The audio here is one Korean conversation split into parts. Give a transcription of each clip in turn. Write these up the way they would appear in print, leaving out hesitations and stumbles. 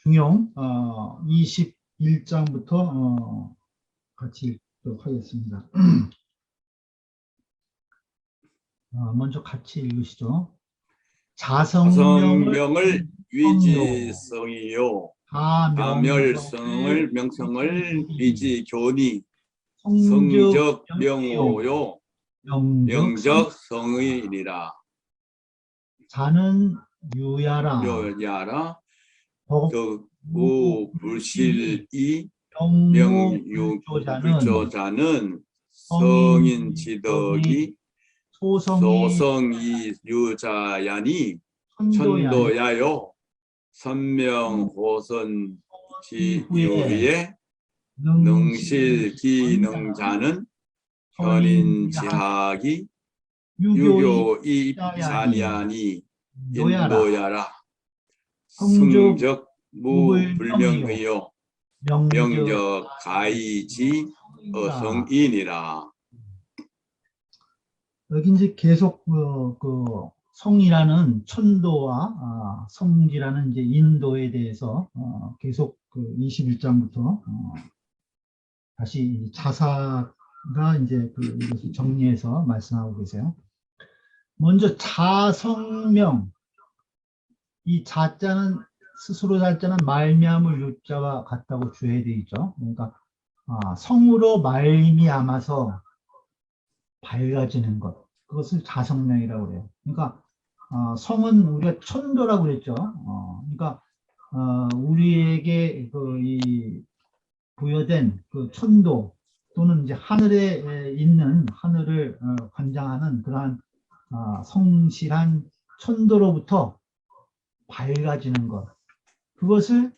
중용 21장부터 같이 읽도록 하겠습니다. 먼저 같이 읽으시죠. 자성명을 위지성이요, 가멸성을 명성을 위지교니, 성적 명호요, 명적 성의니라. 자는 유야라, 덕우 불실이 명유불조자는 성인 지덕이 소성이 유자야니 천도야요, 선명호선 지유에 능실기능자는 현인지학이 유교이사니아니 인도야라. 성적 무불명의요, 명적 가이지 어성인이라. 여기 이제 계속 그 성이라는 천도와 성지라는 이제 인도에 대해서 계속 그 21장부터 다시 자사가 이제 이것을 정리해서 말씀하고 계세요. 먼저 자성명, 이 자자는 스스로 자자는 말미암을 유자와 같다고 주어야 돼 있죠. 그러니까 성으로 말미암아서 밝아지는 것, 그것을 자성명이라고 그래요. 그러니까 성은 우리가 천도라고 그랬죠. 그러니까 우리에게 이 부여된 그 천도 또는 이제 하늘에 있는 하늘을 관장하는 그러한 성실한 천도로부터 밝아지는 것, 그것을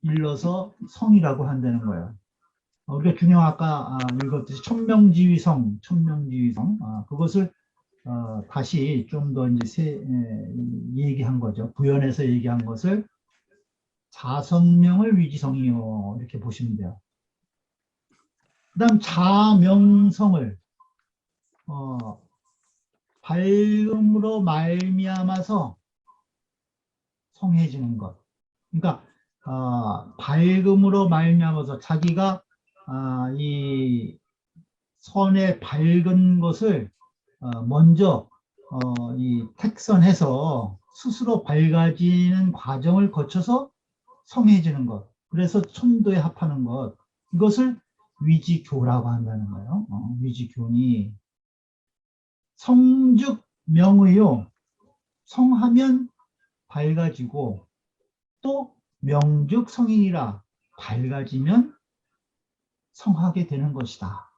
일러서 성이라고 한다는 거예요. 우리가 중용 아까 읽었듯이 천명지위성, 그것을 다시 좀 더 이제 얘기한 거죠. 부연해서 얘기한 것을 자성명을 위지성이요, 이렇게 보시면 돼요. 그 다음 자명성을 밝음으로 말미암아서 성해지는 것. 그러니까 밝음으로 말미암아서 자기가 이 선의 밝은 것을 먼저 이 택선해서 스스로 밝아지는 과정을 거쳐서 성해지는 것, 그래서 천도에 합하는 것, 이것을 위지교라고 한다는 거예요. 위지교니 성즉 명의요, 성하면 밝아지고 또 명즉 성인이라 밝아지면 성하게 되는 것이다.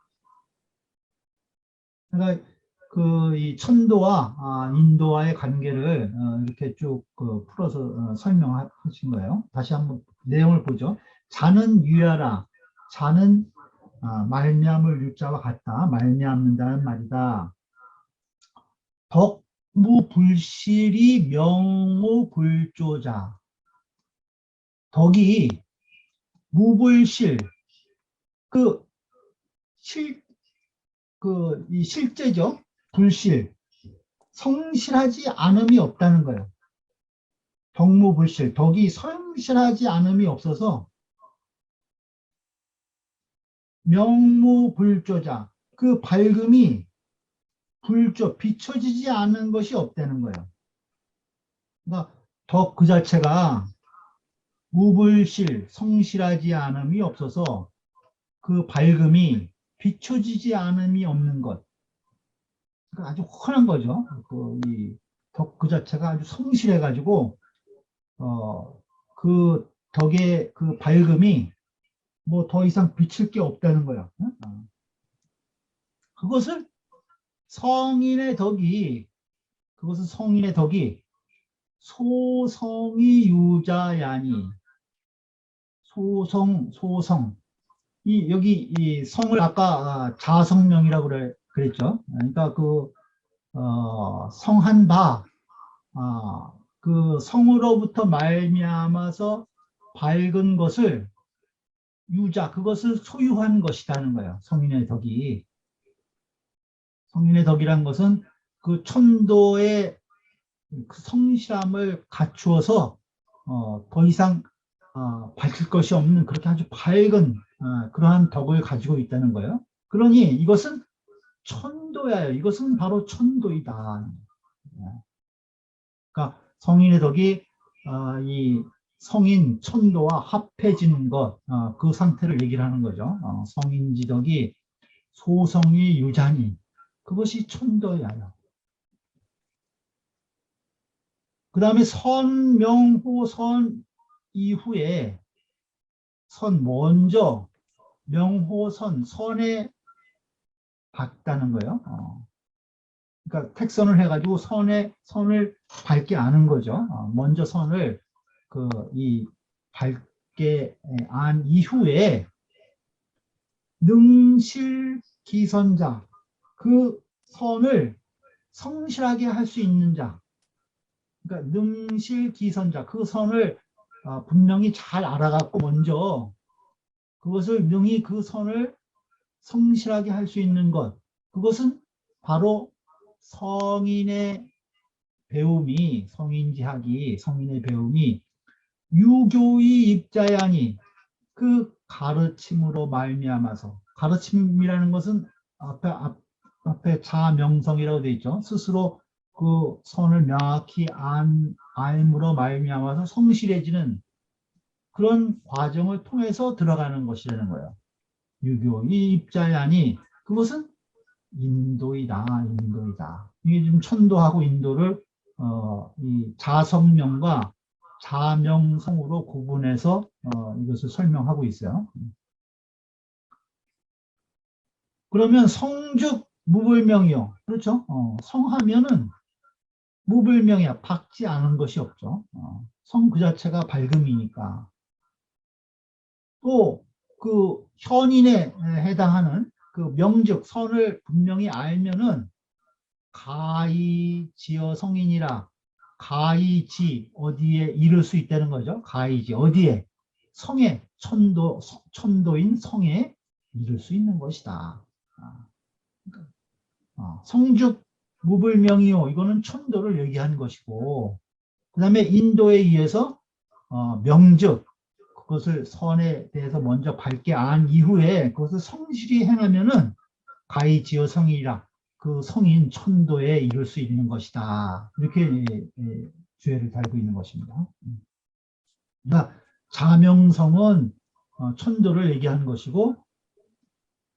그러니까 이 천도와 인도와의 관계를 이렇게 쭉 풀어서 설명하신 거예요. 다시 한번 내용을 보죠. 자는 유야라, 자는 말미암을 유자와 같다, 말미암는다는 말이다. 덕무불실이 명오불조자, 덕이 무불실, 이 실제죠. 불실, 성실하지 않음이 없다는 거예요. 덕무불실, 덕이 성실하지 않음이 없어서 명무불조자, 그 밝음이 비춰지지 않은 것이 없다는 거예요. 그러니까 덕 그 자체가 무불실, 성실하지 않음이 없어서 그 밝음이 비춰지지 않음이 없는 것. 그러니까 아주 흔한 거죠. 이 덕 그 자체가 아주 성실해가지고 그 덕의 그 밝음이 뭐 더 이상 비칠 게 없다는 거예요. 그것을 성인의 덕이 소성이 유자야니, 소성. 여기 이 성을 아까 자성명이라고 그랬죠. 그러니까 성한 바, 그 성으로부터 말미암아서 밝은 것을 유자, 그것을 소유한 것이라는 거예요. 성인의 덕이. 성인의 덕이란 것은 그 천도의 그 성실함을 갖추어서 더 이상 밝힐 것이 없는 그렇게 아주 밝은 그러한 덕을 가지고 있다는 거예요. 그러니 이것은 천도야요. 이것은 바로 천도이다. 그러니까 성인의 덕이 이 성인 천도와 합해진 것, 그 상태를 얘기를 하는 거죠. 성인지덕이 소성이 유자니 그것이 천도야요. 그 다음에 선, 명, 호, 선 이후에 선 먼저 명호선 선에 밟다는 거예요. 그러니까 택선을 해가지고 선을 밟게 아는 거죠. 먼저 선을 이 밟게 안 이후에 능실기선자 그 선을 성실하게 할 수 있는 자. 그러니까 능실기선자 그 선을 분명히 잘 알아갖고 먼저 그것을 능히 그 선을 성실하게 할 수 있는 것, 그것은 바로 성인의 성인지학이 성인의 배움이 유교의 입자야니 그 가르침으로 말미암아서, 가르침이라는 것은 앞에 자명성이라고 되어 있죠. 스스로 그 선을 명확히 알므로 말미암아서 성실해지는 그런 과정을 통해서 들어가는 것이라는 거예요. 유교의 입자야니 그것은 인도이다. 이게 지금 천도하고 인도를 이 자성명과 자명성으로 구분해서 이것을 설명하고 있어요. 그러면 성즉 무불명이요. 그렇죠? 성하면은 무불명이야. 밝지 않은 것이 없죠. 성 그 자체가 밝음이니까. 또 그 현인에 해당하는 그 명즉 선을 분명히 알면은 가이지어 성인이라, 가이지 어디에 이를 수 있다는 거죠. 가이지 어디에, 성에, 천도인 성에 이를 수 있는 것이다. 성즉 무불명이요, 이거는 천도를 얘기하는 것이고, 그 다음에 인도에 의해서 명즉 그것을 선에 대해서 먼저 밝게 안 이후에 그것을 성실히 행하면은 가이지어 성이라, 그 성인 천도에 이룰 수 있는 것이다. 이렇게 주회를 달고 있는 것입니다. 그러니까 자명성은 천도를 얘기하는 것이고,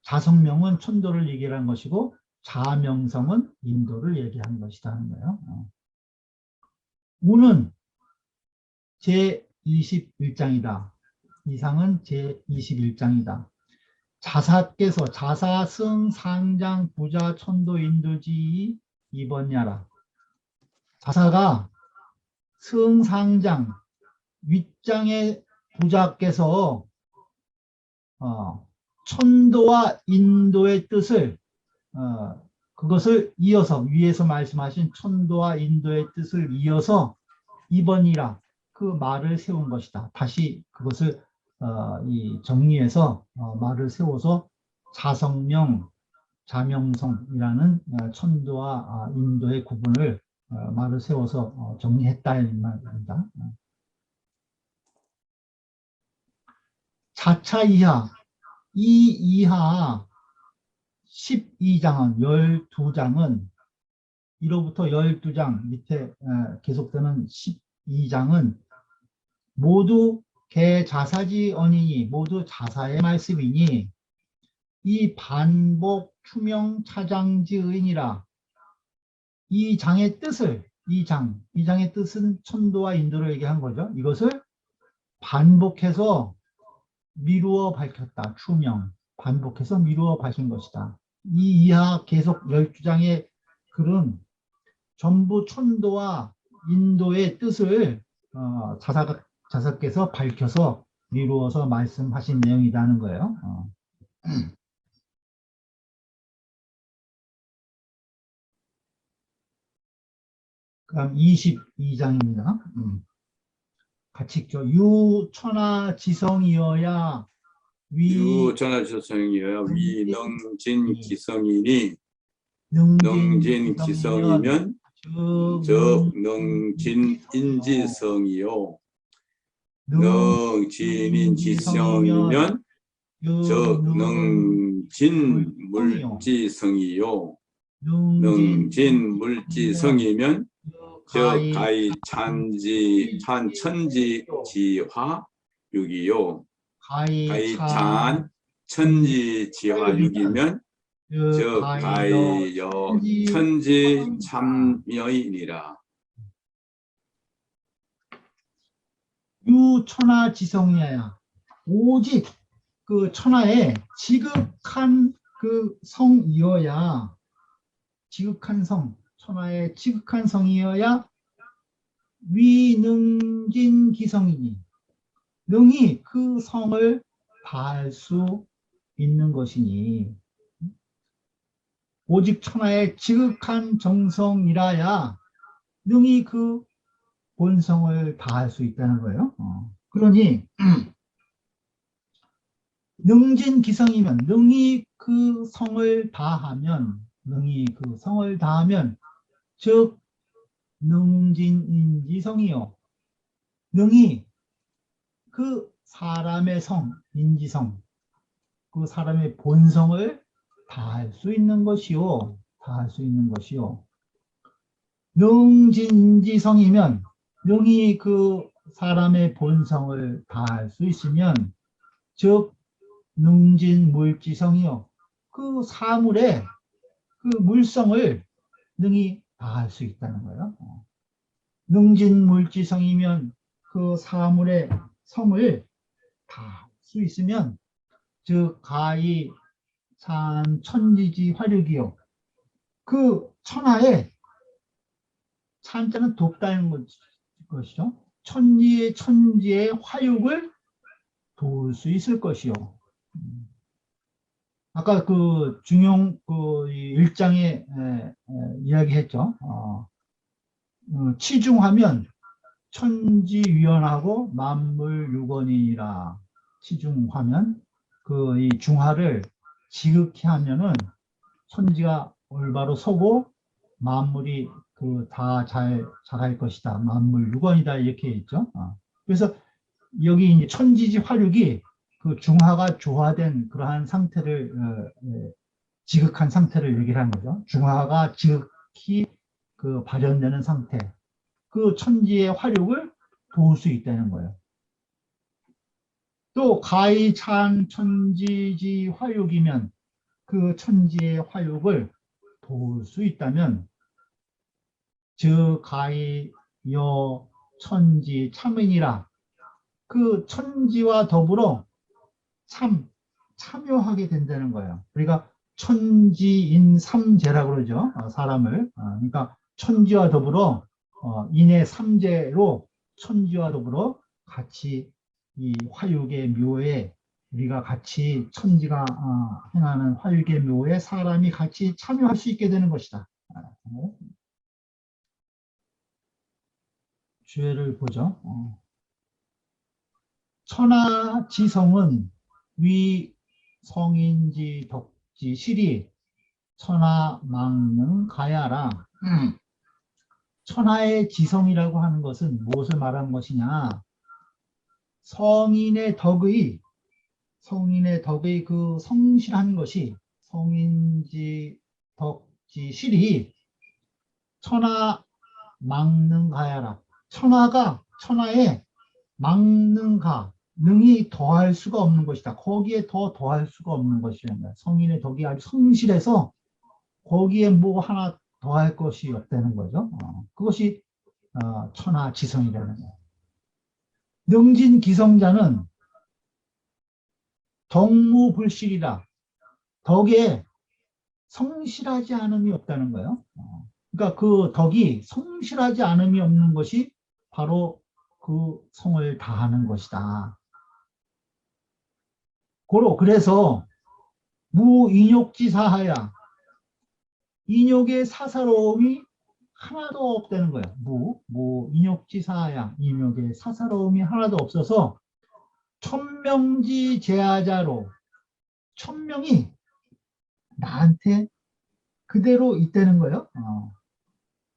자성명은 천도를 얘기하는 것이고, 자명성은 인도를 얘기하는 것이다 하는 거예요. 우는 제21장이다. 이상은 제21장이다. 자사께서 자사승 상장 부자 천도 인도지 이번야라. 자사가 승상장 윗장의 부자께서 천도와 인도의 뜻을 그것을 이어서, 위에서 말씀하신 천도와 인도의 뜻을 이어서 이번이라 그 말을 세운 것이다. 다시 그것을 정리해서 말을 세워서 자성명, 자명성이라는 천도와 인도의 구분을 말을 세워서 정리했다 이 말입니다. 자차 이하, 이 이하 12장은 12장은 1호부터 12장 밑에 계속되는 12장은 모두 개자사지 언이니 모두 자사의 말씀이니 이 반복 추명 차장지의니라. 이 장의 뜻을, 이 장의 뜻은 천도와 인도를 얘기한 거죠. 이것을 반복해서 미루어 밝혔다. 추명, 반복해서 미루어 밝힌 것이다. 이 이하 계속 12장의 글은 전부 천도와 인도의 뜻을 자사께서 밝혀서 미루어서 말씀하신 내용이라는 거예요. 그럼 22장입니다. 같이 읽죠. 유천하 지성이어야 유천하 지성이어야 위능진 기성이니 능진 기성이면 즉 능진 인지성이요 능진인 지성이면 즉 능진 물지성이요. 능진 물지성이면 즉 가히 찬천지지화육이요. 가히 찬 천지지화육이면 즉 가히 천지참여이니라. 유천하지성이야. 오직 그 천하에 지극한 그 성이어야, 지극한 성, 천하에 지극한 성이어야 위능진기성이니, 능히 그 성을 다할 수 있는 것이니, 오직 천하에 지극한 정성이라야 능히 그 본성을 다할 수 있다는 거예요. 그러니 능진기성이면, 능히 그 성을 다하면, 즉 능진인지성이요. 능히 그 사람의 성, 인지성, 그 사람의 본성을 다할 수 있는 것이요. 능진인지성이면, 능히 그 사람의 본성을 다할 수 있으면, 즉 능진물지성이요. 그 사물의 그 물성을 능히 다할 수 있다는 거예요. 능진물지성이면 그 사물의 성을 다할 수 있으면, 즉 가히 산 천지지 화력이요. 그 천하에, 찬자는 돕다는 것이죠. 천지의 화육을 도울 수 있을 것이요. 아까 그 중용 그 1장에 이야기했죠. 치중하면 천지위원하고 만물유건이라. 치중하면 그 이 중화를 지극히 하면은 천지가 올바로 서고 만물이 그 다 잘 자랄 것이다. 만물유건이다, 이렇게 있죠. 그래서 여기 이제 천지지 화력이 그 중화가 조화된 그러한 상태를, 지극한 상태를 얘기를 하는 거죠. 중화가 지극히 그 발현되는 상태, 그 천지의 화력을 도울 수 있다는 거예요. 또 가히 찬 천지지 화력이면, 그 천지의 화력을 도울 수 있다면, 즉 가히 여 천지 참인이라. 그 천지와 더불어 참여하게 된다는 거예요. 우리가 천지인 삼재라고 그러죠. 사람을. 그러니까 천지와 더불어 인의 삼재로, 천지와 더불어 같이 이 화육의 묘에, 우리가 같이 천지가 행하는 화육의 묘에 사람이 같이 참여할 수 있게 되는 것이다. 주회를 보죠. 천하지성은 위 성인지 덕지 실이 천하망능 가야라. 천하의 지성이라고 하는 것은 무엇을 말하는 것이냐? 성인의 덕의 그 성실한 것이, 성인지 덕지 실이 천하망능가야라. 천하에 망능가, 능이 더할 수가 없는 것이다. 거기에 더 더할 수가 없는 것이란다. 성인의 덕이 아주 성실해서 거기에 뭐 하나 더할 것이 없다는 거죠. 그것이 천하지성이라는 거예요. 능진기성자는 덕무불실이라. 덕에 성실하지 않음이 없다는 거예요. 그러니까 그 덕이 성실하지 않음이 없는 것이 바로 그 성을 다하는 것이다. 그래서 무인욕지사하야. 인욕의 사사로움이 하나도 없다는 거예요. 무인욕지사하야. 인욕의 사사로움이 하나도 없어서 천명지 제하자로, 천명이 나한테 그대로 있다는 거예요.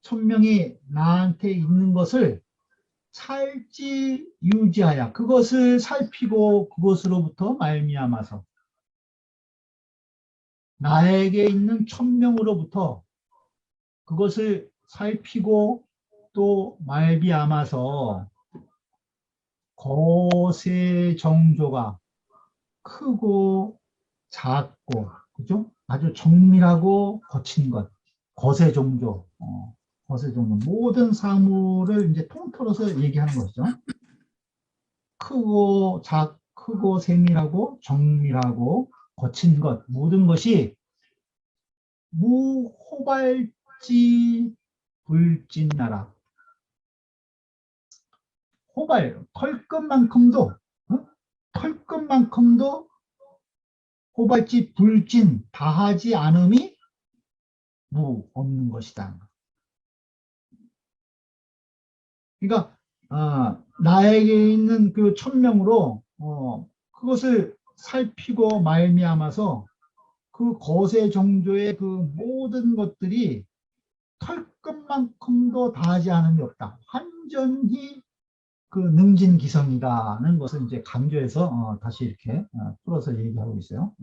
천명이 나한테 있는 것을 살지 유지하여 그것을 살피고 그것으로부터 말미암아서 나에게 있는 천명으로부터 그것을 살피고 또 말미암아서 거세 정조가 크고 작고 그죠? 아주 정밀하고 거친 것 거세 정조 거세 정조 모든 사물을 이제 통틀어서 얘기하는 것이죠. 크고 세밀하고 정밀하고 거친 것 모든 것이 무호발지 불진나라 호발 털끝만큼도 호발지 불진 다하지 않음이 무 없는 것이다. 그러니까 나에게 있는 그 천명으로 그것을 살피고 말미암아서 그 거세 정조의 그 모든 것들이 털끝만큼도 다하지 않음이 없다. 완전히 그 능진기성이다는 것을 이제 강조해서 다시 이렇게 풀어서 얘기하고 있어요.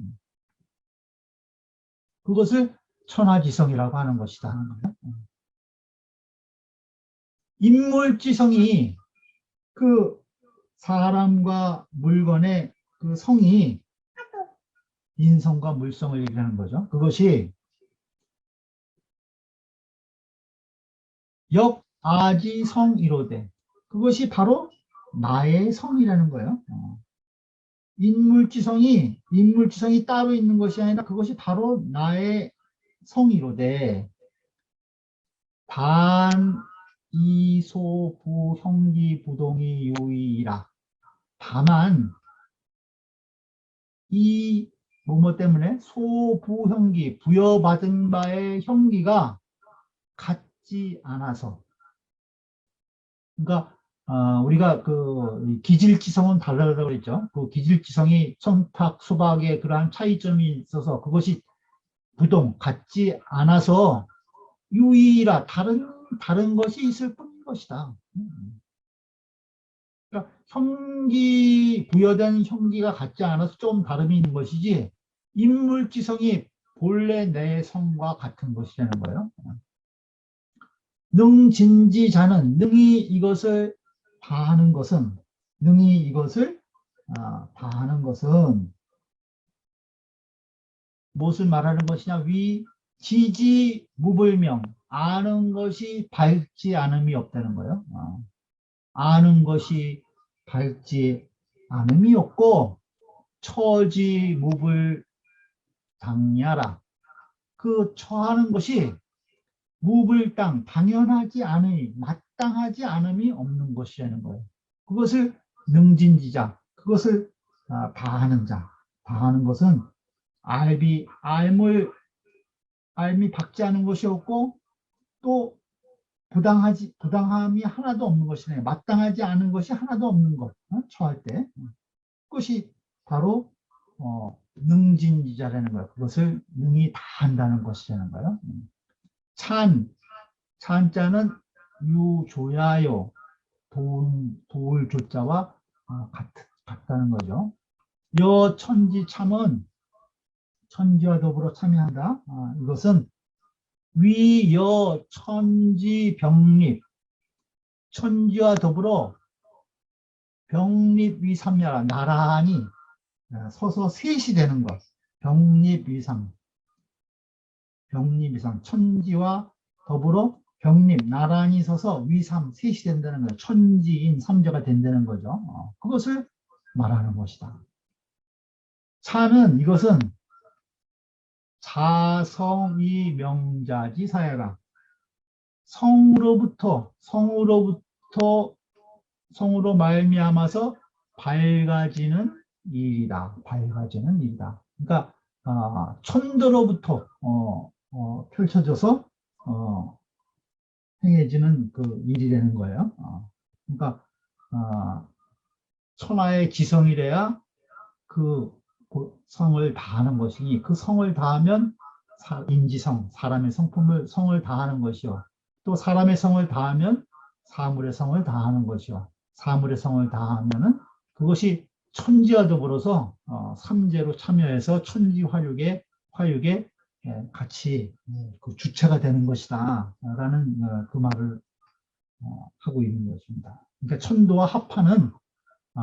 그것을 천하지성이라고 하는 것이다. 인물지성이 그 사람과 물건의 그 성이 인성과 물성을 얘기하는 거죠. 그것이 역아지성이로되 그것이 바로 나의 성이라는 거예요. 인물지성이 따로 있는 것이 아니라 그것이 바로 나의 성이로되 단 이소부 형기 부동이 요이라 다만 이 뭐뭐 때문에 소부형기 부여받은 바의 형기가 같지 않아서 그러니까 우리가 그 기질지성은 다르다고 그랬죠. 그 기질지성이 청탁 수박의 그러한 차이점이 있어서 그것이 부동 같지 않아서 유이라 다른 것이 있을 뿐인 것이다. 그러니까 부여된 형기가 같지 않아서 좀 다름이 있는 것이지 인물지성이 본래 내 성과 같은 것이라는 거예요. 능진지자는 능히 이것을 다하는 것은 무엇을 말하는 것이냐 위 지지무불명 아는 것이 밝지 않음이 없다는 거예요. 아는 것이 밝지 않음이 없고 처지무불 당야라 그 처하는 것이 무불당 당연하지 않으니 마땅하지 않음이 없는 것이라는 거예요. 그것을 능진지자 그것을 다하는 자 다하는 것은 알미 박지 않은 것이 없고 또 부당함이 하나도 없는 것이네. 마땅하지 않은 것이 하나도 없는 것. 처할 때. 그것이 바로 능진지자라는 거예요. 그것을 능히 다 한다는 것이라는 거예요. 찬자는 유조야요. 도울 조자와 같다는 거죠. 여천지 참은 천지와 더불어 참여한다. 이것은 위여 천지 병립 천지와 더불어 병립 위삼야라 나란히 서서 셋이 되는 것 병립 위삼 천지와 더불어 병립 나란히 서서 위삼 셋이 된다는 거예요. 천지인 삼자가 된다는 거죠. 그것을 말하는 것이다. 차는 이것은 자성이 명자지사야라 성으로 말미암아서 밝아지는 일이다. 그러니까 천도로부터 펼쳐져서 행해지는 그 일이 되는 거예요. 그러니까 천하의 지성이래야 그 성을 다하는 것이니 그 성을 다하면 인지성, 사람의 성품을 성을 다하는 것이요. 또 사람의 성을 다하면 사물의 성을 다하는 것이요. 사물의 성을 다하면은 그것이 천지와 더불어서 삼재로 참여해서 천지 화육에 같이 그 주체가 되는 것이다 라는 그 말을 하고 있는 것입니다. 그러니까 천도와 합하는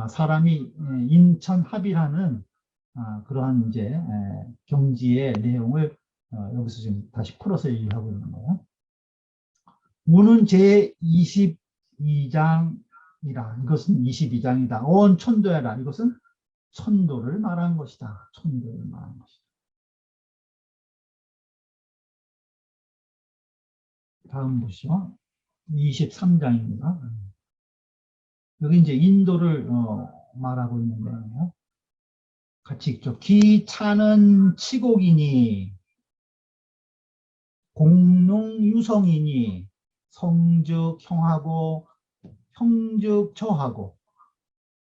사람이 인천합이라는 그러한 이제 경지의 내용을 여기서 지금 다시 풀어서 얘기하고 있는 거예요. 우는 제22장이라 이것은 22장이다. 온 천도야라 이것은 천도를 말한 것이다. 천도를 말한 것이다. 다음 보시죠. 23장입니다. 여기 이제 인도를 말하고 있는 거예요. 같이 읽죠. 기차는 치곡이니 공농유성이니 성즉 형하고 형즉 저하고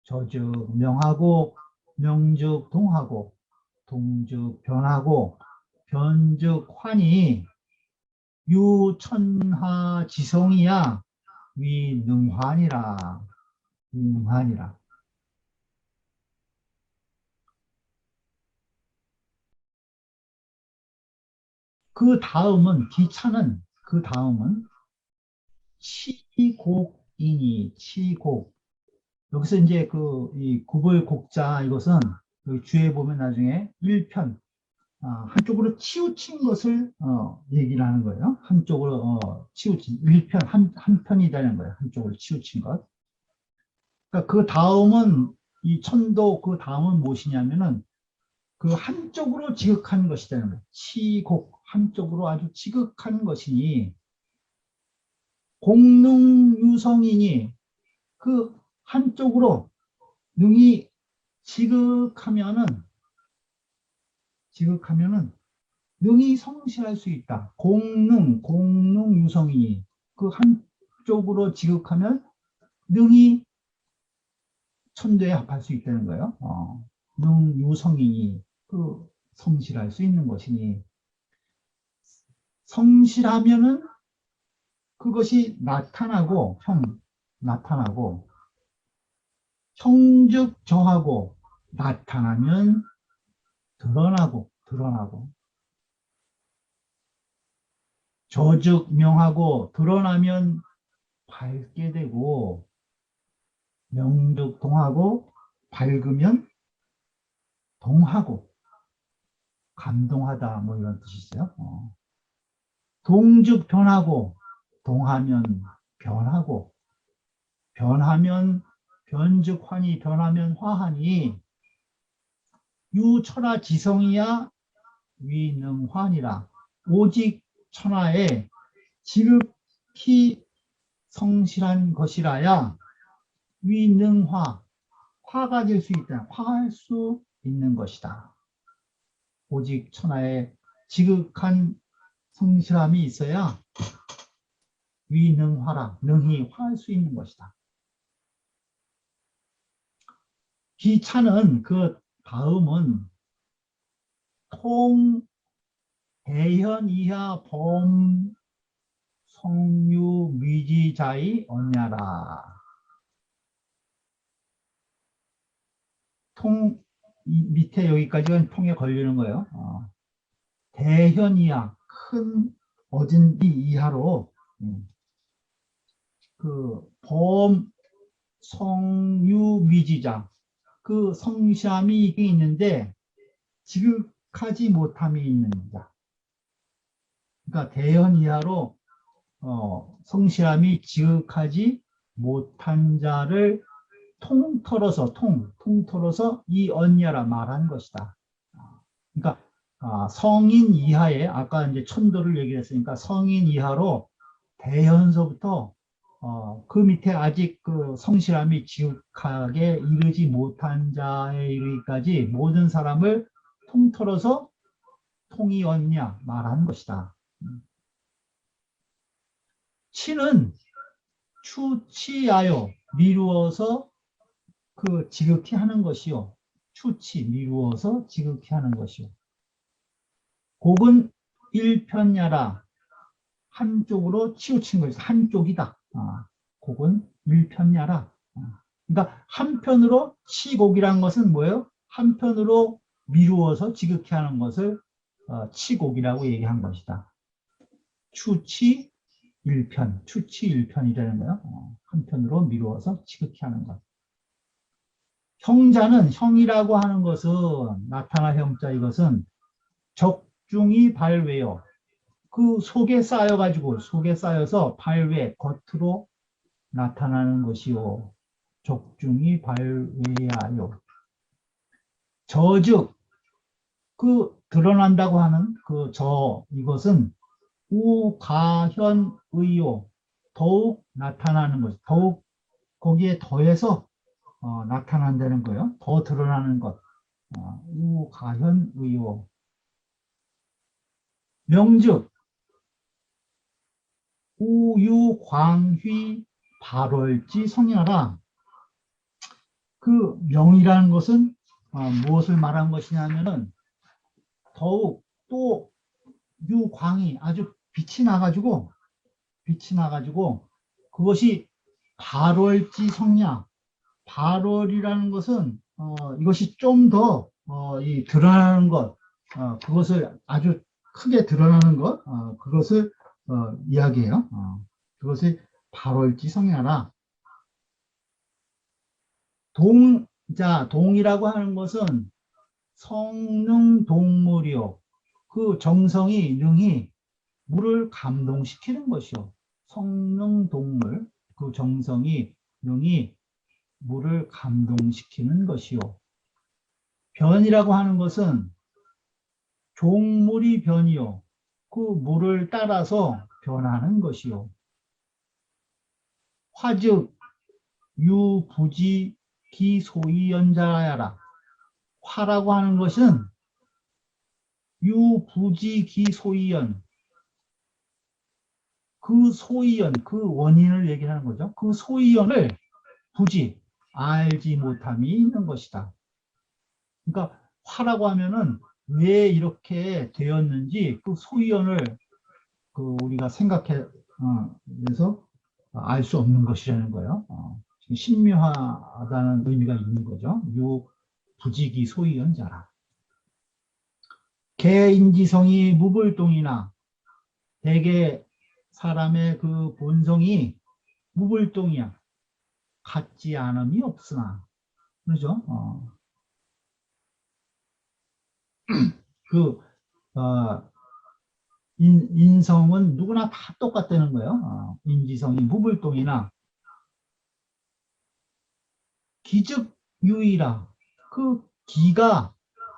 저즉 명하고 명즉 동하고 동즉 변하고 변즉 환이 유천하 지성이야 위능환이라 위능환이라. 그 다음은 기차는 그 다음은 치곡이니 치곡. 여기서 이제 이 구불곡자 이것은 여기 뒤에 보면 나중에 1편 한쪽으로 치우친 것을 얘기를 하는 거예요. 한쪽으로 치우친 1편 한 편이라는 거예요. 한쪽으로 치우친 것. 그러니까 그 다음은 이 천도 그 다음은 무엇이냐면은 그 한쪽으로 지극한 것이라는 거예요. 치곡 한쪽으로 아주 지극한 것이니 공능유성이니 그 한쪽으로 능이 지극하면은 능이 성실할 수 있다. 공능유성이니 그 한쪽으로 지극하면 능이 천도에 합할 수 있다는 거예요. 능유성이니 그 성실할 수 있는 것이니 성실하면은 그것이 나타나고 형즉 저하고 나타나면 드러나고 저즉 명하고 드러나면 밝게 되고 명즉 동하고 밝으면 동하고 감동하다 뭐 이런 뜻이 있어요. 동즉 변하고 동하면 변하고 변하면 변즉 환이 변하면 화하니 유천하 지성이야 위능환이라. 오직 천하에 지극히 성실한 것이라야 위능화 화가 될 수 있다. 화할 수 있는 것이다. 오직 천하에 지극한 성실함이 있어야 위능화라 능히 화할 수 있는 것이다. 기차는 그 다음은 통 대현 이하 범 성유 미지자의 언냐라. 통 밑에 여기까지가 통에 걸리는 거예요. 대현 이하 큰 어딘지 이하로 그 범 성유 미지자 그 성실함이 있는데 지극하지 못함이 있는 자. 그러니까 대현 이하로 성실함이 지극하지 못한 자를 통틀어서 이 언야라 말한 것이다. 그러니까 성인 이하에 아까 이제 천도를 얘기했으니까 성인 이하로 대현서부터 그 밑에 아직 그 성실함이 지극하게 이르지 못한 자에 이르기까지 모든 사람을 통틀어서 통이 언냐 말한 것이다. 치는 추치하여 미루어서 그 지극히 하는 것이요. 미루어서 지극히 하는 것이요. 곡은 일편야라 한쪽으로 치우친 것이 한쪽이다. 곡은 일편야라. 그러니까 한편으로 치곡이란 것은 뭐예요? 한편으로 미루어서 지극히 하는 것을 치곡이라고 얘기한 것이다. 추치 일편, 추치 일편이라는 거예요. 한편으로 미루어서 지극히 하는 것. 형자는 형이라고 하는 것은 나타나 형자 이것은 적중이 발외요. 그 속에 쌓여가지고 속에 쌓여서 발외 겉으로 나타나는 것이요. 적중이 발외하여. 저즉 그 드러난다고 하는 그 이것은 우가현의요. 더욱 나타나는 것. 더욱 거기에 더해서 나타난다는 거예요. 더 드러나는 것. 우가현의요. 명즉 우유광휘 발월지 성인하라. 그 명이라는 것은 무엇을 말한 것이냐면은 더욱 또 유광이 아주 빛이 나가지고 그것이 발월지 성냐. 발월이라는 것은 이것이 좀 더 드러나는 것, 그것을 아주 크게 드러나는 것, 그것을 이야기해요. 그것을 발월지 성냐라. 동이라고 하는 것은 성능 동물이요. 그 정성이 능히 물을 감동시키는 것이요. 성능 동물, 그 정성이 능히 물을 감동시키는 것이요. 변이라고 하는 것은 종물이 변이요. 그 물을 따라서 변하는 것이요. 화즉 유부지 기소이연자야라. 화라고 하는 것은 유부지 기소이연. 그 소이연, 그 원인을 얘기하는 거죠. 그 소이연을 부지, 알지 못함이 있는 것이다. 그러니까 화라고 하면은 왜 이렇게 되었는지 그 소이연을 우리가 그래서 알 수 없는 것이라는 거예요. 신묘하다는 의미가 있는 거죠. 요 부지기 소이연자라. 개인지성이 무불동이나 대개 사람의 그 본성이 무불동이야. 같지 않음이 없으나. 그렇죠? 인성은 누구나 다 똑같다는 거예요. 인지성이 무불동이나 기즉유의라. 그 기가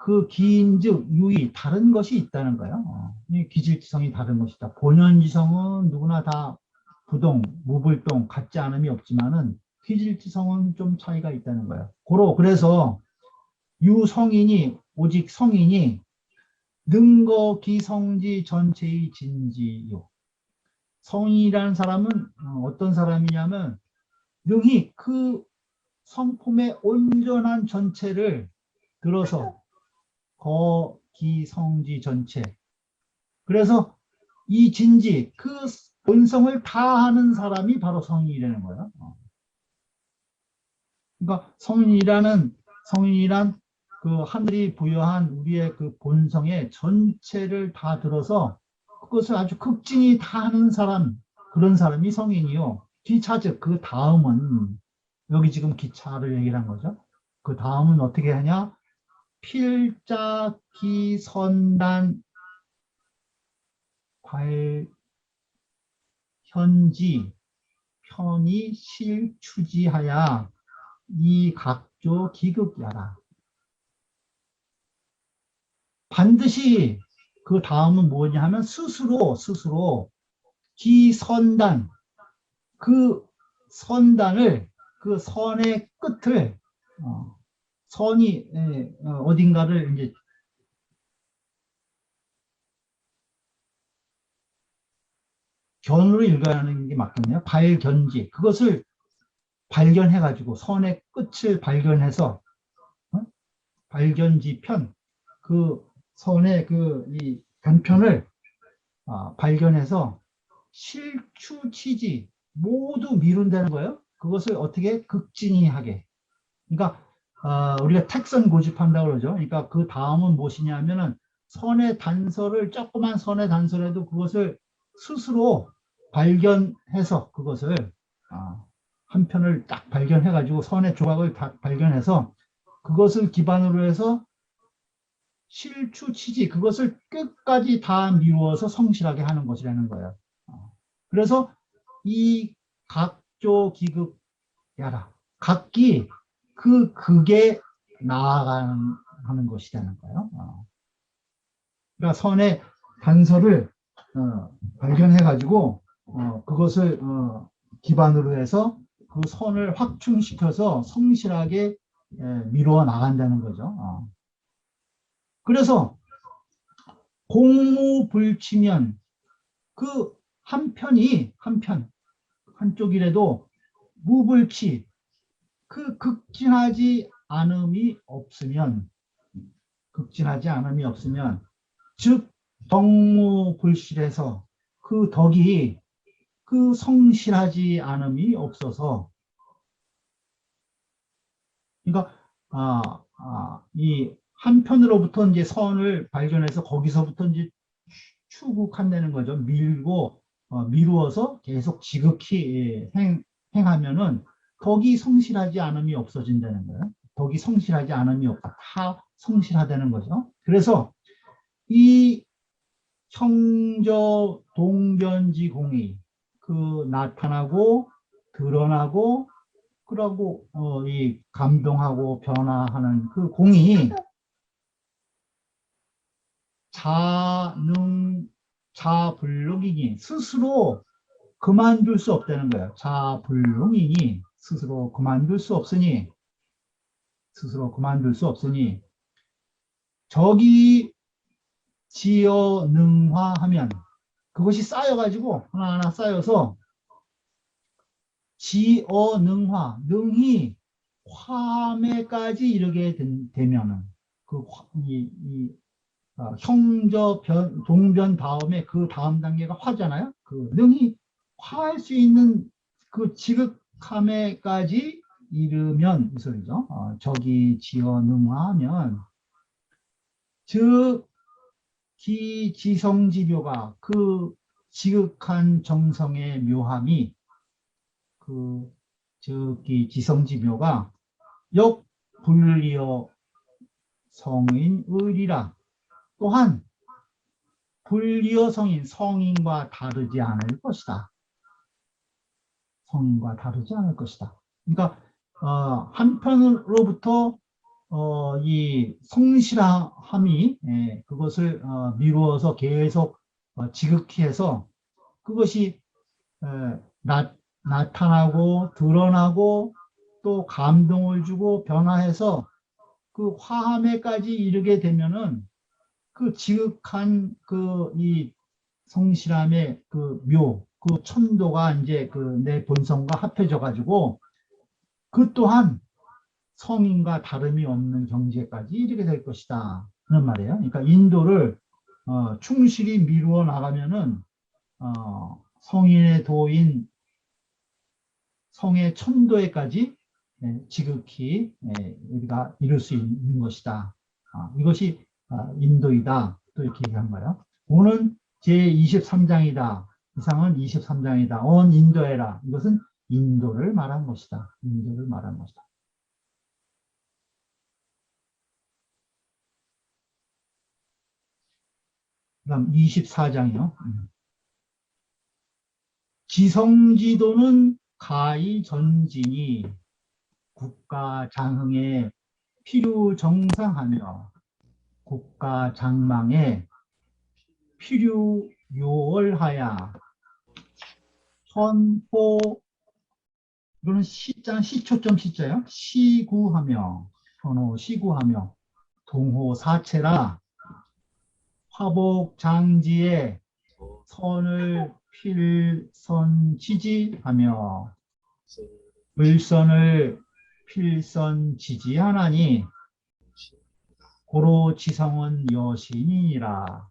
그 기인즉 유의 다른 것이 있다는 거예요. 기질지성이 다른 것이다. 본연지성은 누구나 다 부동, 무불동, 같지 않음이 없지만은 기질지성은 좀 차이가 있다는 거예요. 그래서 유성인이 오직 성인이 능거 기성지 전체의 진지요. 성인이라는 사람은 어떤 사람이냐면 능히 그 성품의 온전한 전체를 들어서 거기성지 전체. 그래서 이 진지, 그 본성을 다 하는 사람이 바로 성인이라는 거예요. 그러니까 성인이란 그 하늘이 부여한 우리의 그 본성의 전체를 다 들어서 그것을 아주 극진히 다 하는 사람, 그런 사람이 성인이요. 기차즉 그 다음은 여기 지금 기차를 얘기를 한 거죠. 그 다음은 어떻게 하냐? 필자기선단 발현지 편이 실추지하야 이 각조 기극야라. 반드시 그 다음은 뭐냐 하면 스스로 기선단, 그 선단을, 그 선의 끝을 선이 어딘가를 이제 견으로 읽어야하는 게 맞겠네요. 발견지, 그것을 발견해가지고 선의 끝을 발견해서 발견지 편, 그 선의 이 단편을 발견해서 실추치지, 모두 미룬다는 거예요. 그것을 어떻게 극진히하게. 그러니까 우리가 택선 고집한다고 그러죠. 그러니까 그 다음은 무엇이냐면은 선의 단서를 조그만 선의 단서라도 그것을 스스로 발견해서 그것을 한 편을 딱 발견해 가지고 선의 조각을 딱 발견해서 그것을 기반으로 해서 실추치지 그것을 끝까지 다 미루어서 성실하게 하는 것이라는 거예요. 그래서 이 각조 기극 야라 각기 그 극에 나아가는 것이라는 거예요. 그러니까 선의 단서를 발견해 가지고 그것을 기반으로 해서 그 선을 확충시켜서 성실하게 미루어 나간다는 거죠. 그래서 공무불치면 그 한쪽이라도 무불치 그 극진하지 않음이 없으면 즉 덕무불실해서 그 덕이 그 성실하지 않음이 없어서 그러니까 이 한편으로부터 이제 선을 발견해서 거기서부터 이제 추구한다는 거죠. 미루어서 계속 지극히 행하면은 덕이 성실하지 않음이 없어진다는 거예요. 덕이 성실하지 않음이 없다. 다 성실하다는 거죠. 그래서 이 형저 동변지 공이 그 나타나고 드러나고 그러고 이 감동하고 변화하는 그 공이 자불능이니 스스로 그만둘 수 없다는 거예요. 자불능이니 스스로 그만둘 수 없으니 적이 지어 능화하면 그것이 쌓여가지고 하나하나 쌓여서 지어 능히 화매까지 이르게 되면은 형저 동변 다음에 그 다음 단계가 화잖아요. 그 능히 화할 수 있는 그 지극함에까지 이르면 이 소리죠. 적이 지어 능화하면 즉 기지성지묘가 그 지극한 정성의 묘함이 즉 지성지묘가 역불리어 성인 의리라 또한 불리어 성인과 다르지 않을 것이다. 그러니까 한편으로부터 이 성실함이 그것을 미루어서 계속 지극히 해서 그것이 나타나고 드러나고 또 감동을 주고 변화해서 그 화함에까지 이르게 되면은 그 지극한 이 성실함의 그 천도가 이제 그 내 본성과 합해져 가지고 그 또한 성인과 다름이 없는 경지까지 이르게 될 것이다. 그런 말이에요. 그러니까 인도를 충실히 미루어 나가면은 성인의 도인 성의 천도에까지 지극히 우리가 이룰 수 있는 것이다. 이것이 인도이다. 또 이렇게 얘기한 거예요. 오는 제23장이다. 이상은 23장이다. 온 인도해라. 이것은 인도를 말한 것이다. 그다음 24장이요. 지성지도는 가히 전진이 국가 장흥에 필요정상하며 국가 장망에 필요요월하야 선포 이거는 시초점 시자요. 시구하며 동호 사체라 화복장지에 선을 필선지지하며 을선을 필선지지하나니 고로 지성은 여신이니라.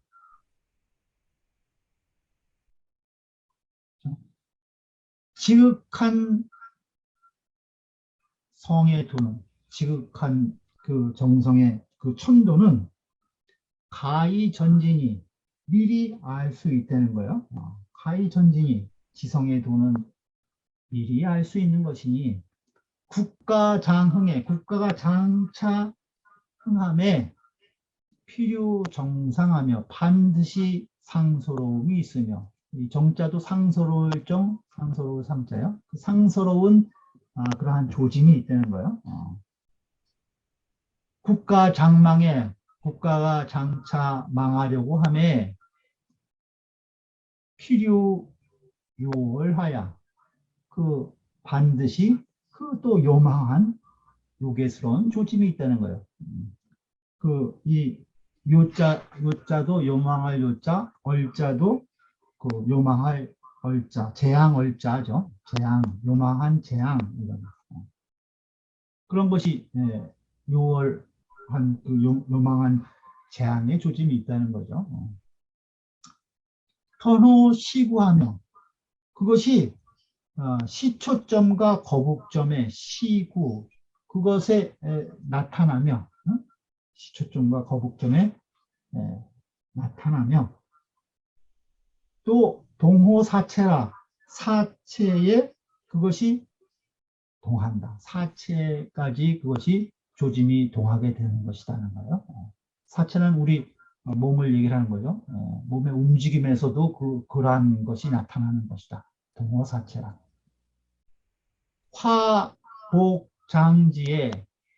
지극한 성에 두는, 지극한 그 정성의 그 천도는 가히 전진이 미리 알 수 있다는 거예요. 가히 전진이 지성에 두는 미리 알 수 있는 것이니 국가 장흥에, 국가가 장차 흥함에 필요 정상하며 반드시 상서로움이 있으며, 이 정자도 상서로울 정, 상서로울 상자요. 그 상서로운 그러한 조짐이 있다는 거예요. 국가 장망에, 국가가 장차 망하려고 함에 필요 요월하야, 그 반드시 그 또 요망한 요괴스러운 조짐이 있다는 거예요. 그 이 요자도 요망할 요자, 얼자도 그 요망할 얼자, 재앙 얼자죠. 재앙, 요망한 재앙, 이런 그런 것이 요월한 그 요망한 재앙의 조짐이 있다는 거죠. 터노 시구하며, 그것이 시초점과 거북점의 시구, 그것에 나타나며, 시초점과 거북점에 나타나며, 또 동호사체라, 사체에 그것이 동한다. 사체까지 그것이 조짐이 동하게 되는 것이라는 거예요. 사체는 우리 몸을 얘기하는 거죠. 몸의 움직임에서도 그러한 것이 나타나는 것이다. 동호사체라. 화, 복, 장지에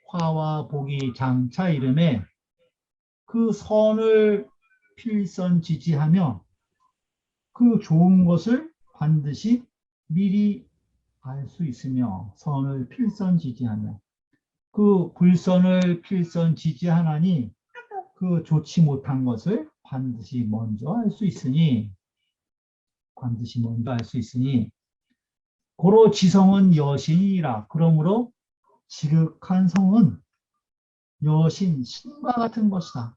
화와 복이 장차 이름에 그 선을 필선지지하며 그 좋은 것을 반드시 미리 알 수 있으며, 선을 필선지지하며 그 불선을 필선지지하나니 그 좋지 못한 것을 반드시 먼저 알 수 있으니, 반드시 먼저 알 수 있으니 고로 지성은 여신이라. 그러므로 지극한 성은 여신, 신과 같은 것이다.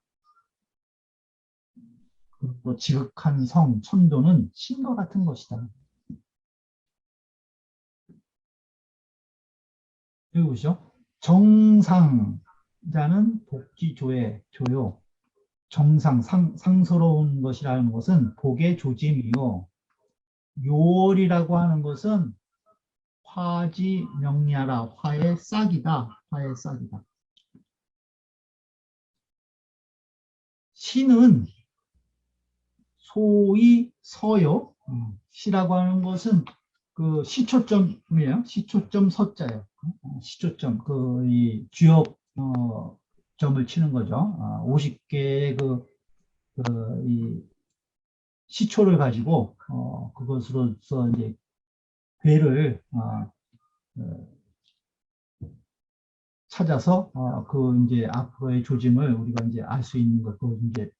그리고 지극한 성, 천도는 신과 같은 것이다. 여기 보시죠. 정상자는 복지조의 조요. 정상, 상스러운 것이라는 것은 복의 조짐이요. 요월이라고 하는 것은 화지 명리하라, 화의 싹이다. 화의 싹이다. 시는 소위 서요. 시라고 하는 것은 그 시초점이에요. 시초점 서자예요. 시초점, 이 주역 점을 치는 거죠. 50개의 이 시초를 가지고 그것으로서 이제 괴를 찾아서 그 이제 앞으로의 조짐을 우리가 이제 알 수 있는 것, 그 이제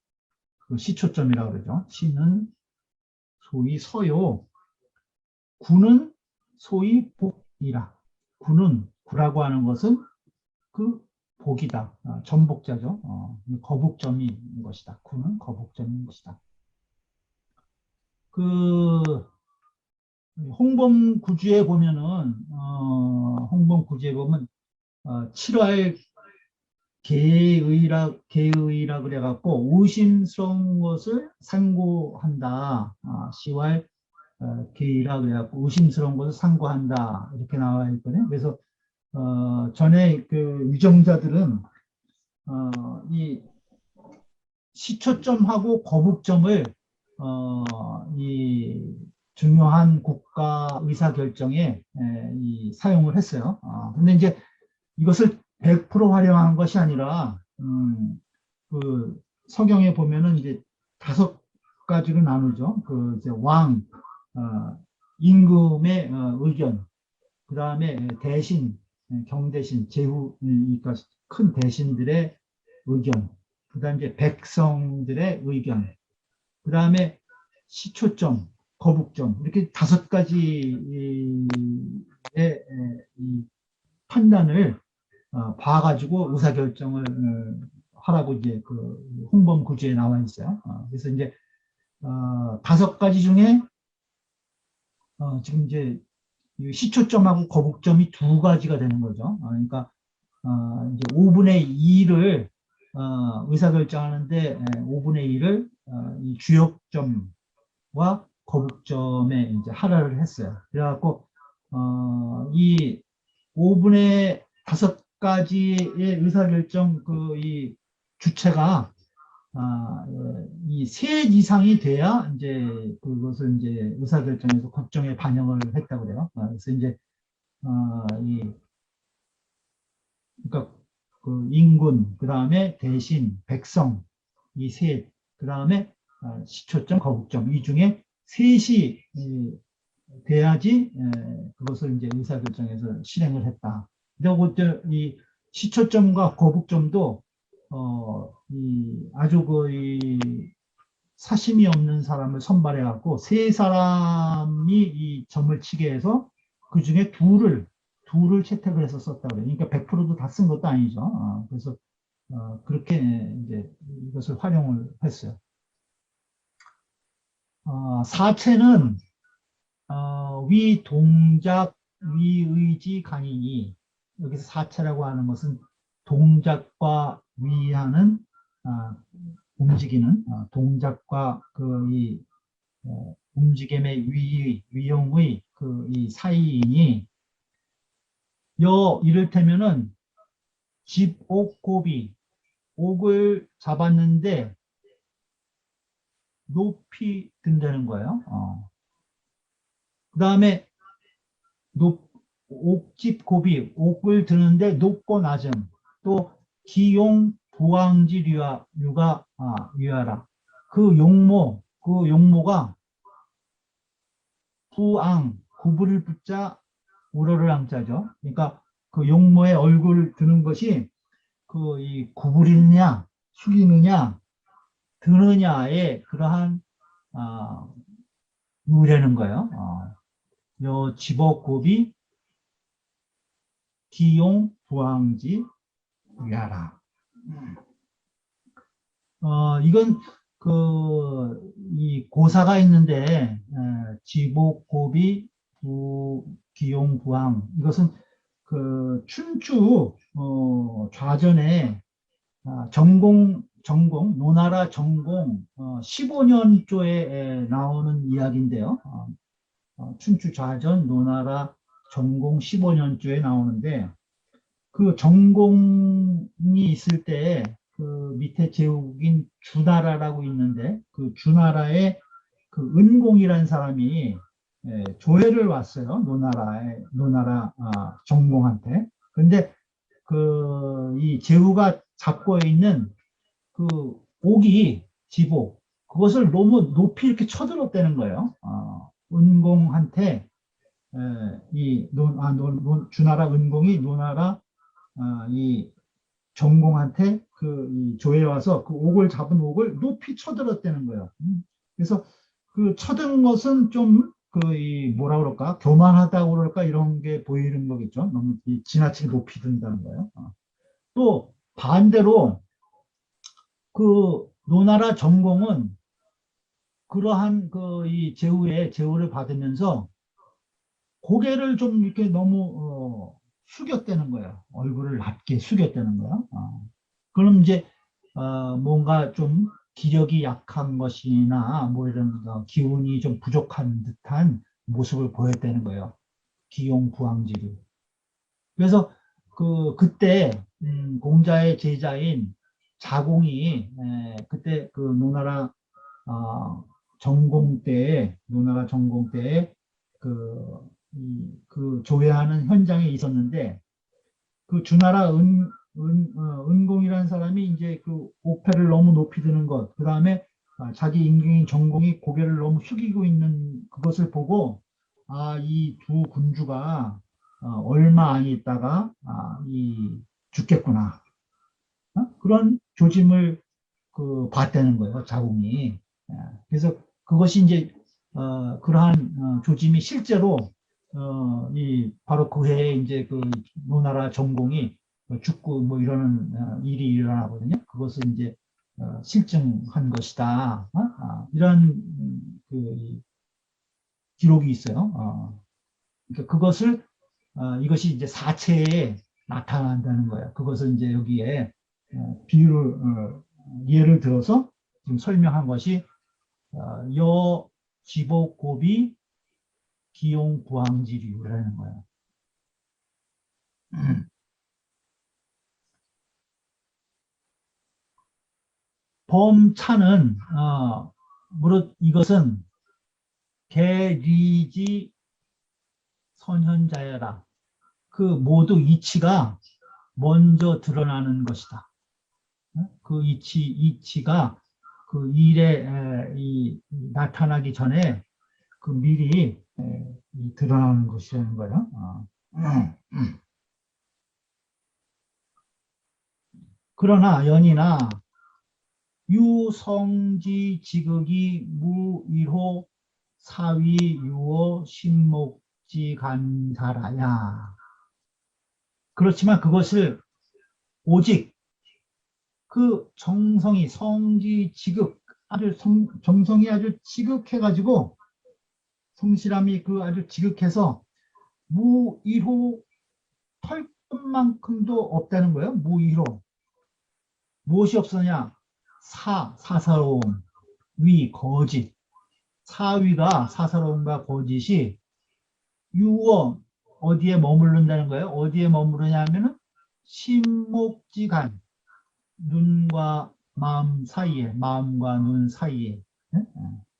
그 시초점이라고 그러죠. 시는 소위 서요. 구는 소위 복이라. 구라고 하는 것은 그 복이다. 전복자죠. 거북점인 것이다. 구는 거북점인 것이다. 그 홍범구주에 보면은 홍범구주에 보면 7월 계의라 그래갖고 의심스러운 것을 상고한다. 10월 계의라 그래갖고 의심스러운 것을 상고한다. 이렇게 나와 있거든요. 그래서 전에 그 위정자들은 이 시초점하고 거북점을 이 중요한 국가 의사결정에 사용을 했어요. 근데 이제 이것을 100% 활용한 것이 아니라 그 서경에 보면은 이제 5가지로 나누죠. 그 이제 왕, 임금의 의견, 그 다음에 대신, 경대신, 제후, 그러니까 큰 대신들의 의견, 그 다음에 이제 백성들의 의견, 그 다음에 시초점, 거북점, 이렇게 5가지의 이 판단을 봐가지고 의사결정을 하라고 이제 그 홍범구주에 나와 있어요. 그래서 이제 5가지 중에 지금 이제 이 시초점하고 거북점이 두 가지가 되는 거죠. 그러니까 이제 5분의 2를 의사결정하는데 5분의 2를 이 주역점과 거북점에 이제 하라를 했어요. 그래갖고 이 5분의 5가지의 의사결정 이 주체가 이 셋 이상이 돼야 이제 그것을 이제 의사결정에서 법정에 반영을 했다고 그래요. 그래서 이제 이 그러니까 그 인군, 그 다음에 대신, 백성 이 셋, 그 다음에 시초점, 거북점 이 중에 셋이 돼야지 그것을 이제 의사결정에서 실행을 했다. 근데 이 시초점과 거북점도 아주 이 사심이 없는 사람을 선발해 갖고 세 사람이 이 점을 치게 해서 그 중에 둘을 채택을 해서 썼다고 그래요. 그러니까 100%도 다 쓴 것도 아니죠. 그래서 그렇게 이제 이것을 활용을 했어요. 사체는 위 동작, 위 의지, 강이니 여기서 사체라고 하는 것은 동작과 위하는 움직이는 동작과 이 움직임의 위용의 이 사이이니 이를테면은 집, 옥, 고비 옥을 잡았는데 높이 든다는 거예요. 그 다음에 옥집, 고비 옥을 드는데 높고 낮음 또 기용, 부황지, 위하라 그 용모가 부앙, 구부를 붙자 우러를 앙자죠. 그러니까 그 용모의 얼굴을 드는 것이 이 구부리느냐, 숙이느냐, 드느냐의 그러한 유래는 거예요. 요 지복고비, 기용, 부황지, 위하라. 이건 이 고사가 있는데 지복고비, 기용, 부황 이것은 춘추 좌전에 전공 노나라 전공 15년조에 나오는 이야기인데요. 춘추 좌전 노나라 전공 15년조에 나오는데 그 전공이 있을 때 그 밑에 제국인 주나라라고 있는데 그 주나라의 그 은공이라는 사람이 조회를 왔어요. 노나라 전공한테. 근데 이 제후가 잡고 있는 그 옥이 지복 그것을 너무 높이 이렇게 쳐들었다는 거예요. 은공한테 주나라 은공이 노나라 이 전공한테 이 조에 와서 그 옥을 잡은 옥을 높이 쳐들었다는 거예요. 그래서 그 쳐든 것은 좀 이 뭐라 그럴까 교만하다고 그럴까 이런 게 보이는 거겠죠. 너무 지나치게 높이 든다는 거예요. 또 반대로 그 노나라 전공은 그러한 이 제후를 받으면서 고개를 좀 이렇게 너무 숙였다는 거예요. 얼굴을 낮게 숙였다는 거예요. 그럼 이제 뭔가 좀 기력이 약한 것이나 뭐 이런 기운이 좀 부족한 듯한 모습을 보였다는 거예요. 기용부황지를. 그래서 그때 공자의 제자인 자공이 그때 그 노나라 전공 때에 그 조회하는 현장에 있었는데 그 주나라 은공이라는 사람이 이제 그 옥패를 너무 높이 드는 것, 그 다음에 자기 임금인 전공이 고개를 너무 숙이고 있는 그것을 보고 이 두 군주가 얼마 안 있다가 죽겠구나. 그런 조짐을 봤다는 거예요, 자궁이. 그래서 그것이 이제 그러한 조짐이 실제로 바로 그 해에 이제 그 노나라 전공이 죽고 뭐 이러는 일이 일어나거든요. 그것을 이제 실증한 것이다. 이런 기록이 있어요. 그러니까 그것을 이것이 이제 사체에 나타난다는 거예요. 그것을 이제 여기에 비유를 예를 들어서 지금 설명한 것이 여 지복고비 기용 부항지류라는 거예요. 범차는 무릇 이것은 개리지 선현자여라. 그 모두 이치가 먼저 드러나는 것이다. 그 이치가 그 일에 나타나기 전에 그 미리 드러나는 것이라는 거예요. 그러나 연이나 유성지 지극이 무일호 사위 유어 신목지 간사라야. 그렇지만 그것을 오직 그 정성이 성지 지극 아주 정성이 아주 지극해가지고 성실함이 그 아주 지극해서 무일호 털끝만큼도 없다는 거예요. 무일호. 무엇이 없었냐? 사사로움, 위, 거짓. 사위가 사사로움과 거짓이 유어 어디에 머무른다는 거예요? 어디에 머무르냐 하면은 신목지간 눈과 마음 사이에, 마음과 눈 사이에.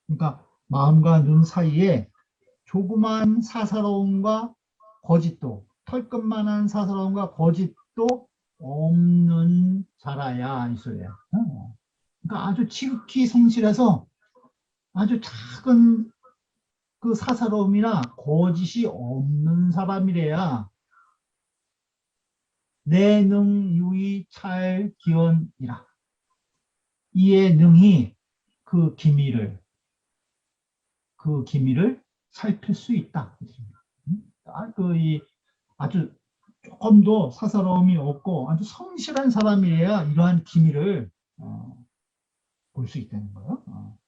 그러니까 마음과 눈 사이에 조그만 사사로움과 거짓도, 털끝만한 사사로움과 거짓도 없는 자라야 이 소리야. 그러니까 아주 지극히 성실해서 아주 작은 그 사사로움이나 거짓이 없는 사람이래야 내능유의 찰기원이라. 이의 능히 그 기미를 살필 수 있다. 아주 조금 더 사사로움이 없고 아주 성실한 사람이래야 이러한 기미를 볼 수 있다는 거예요.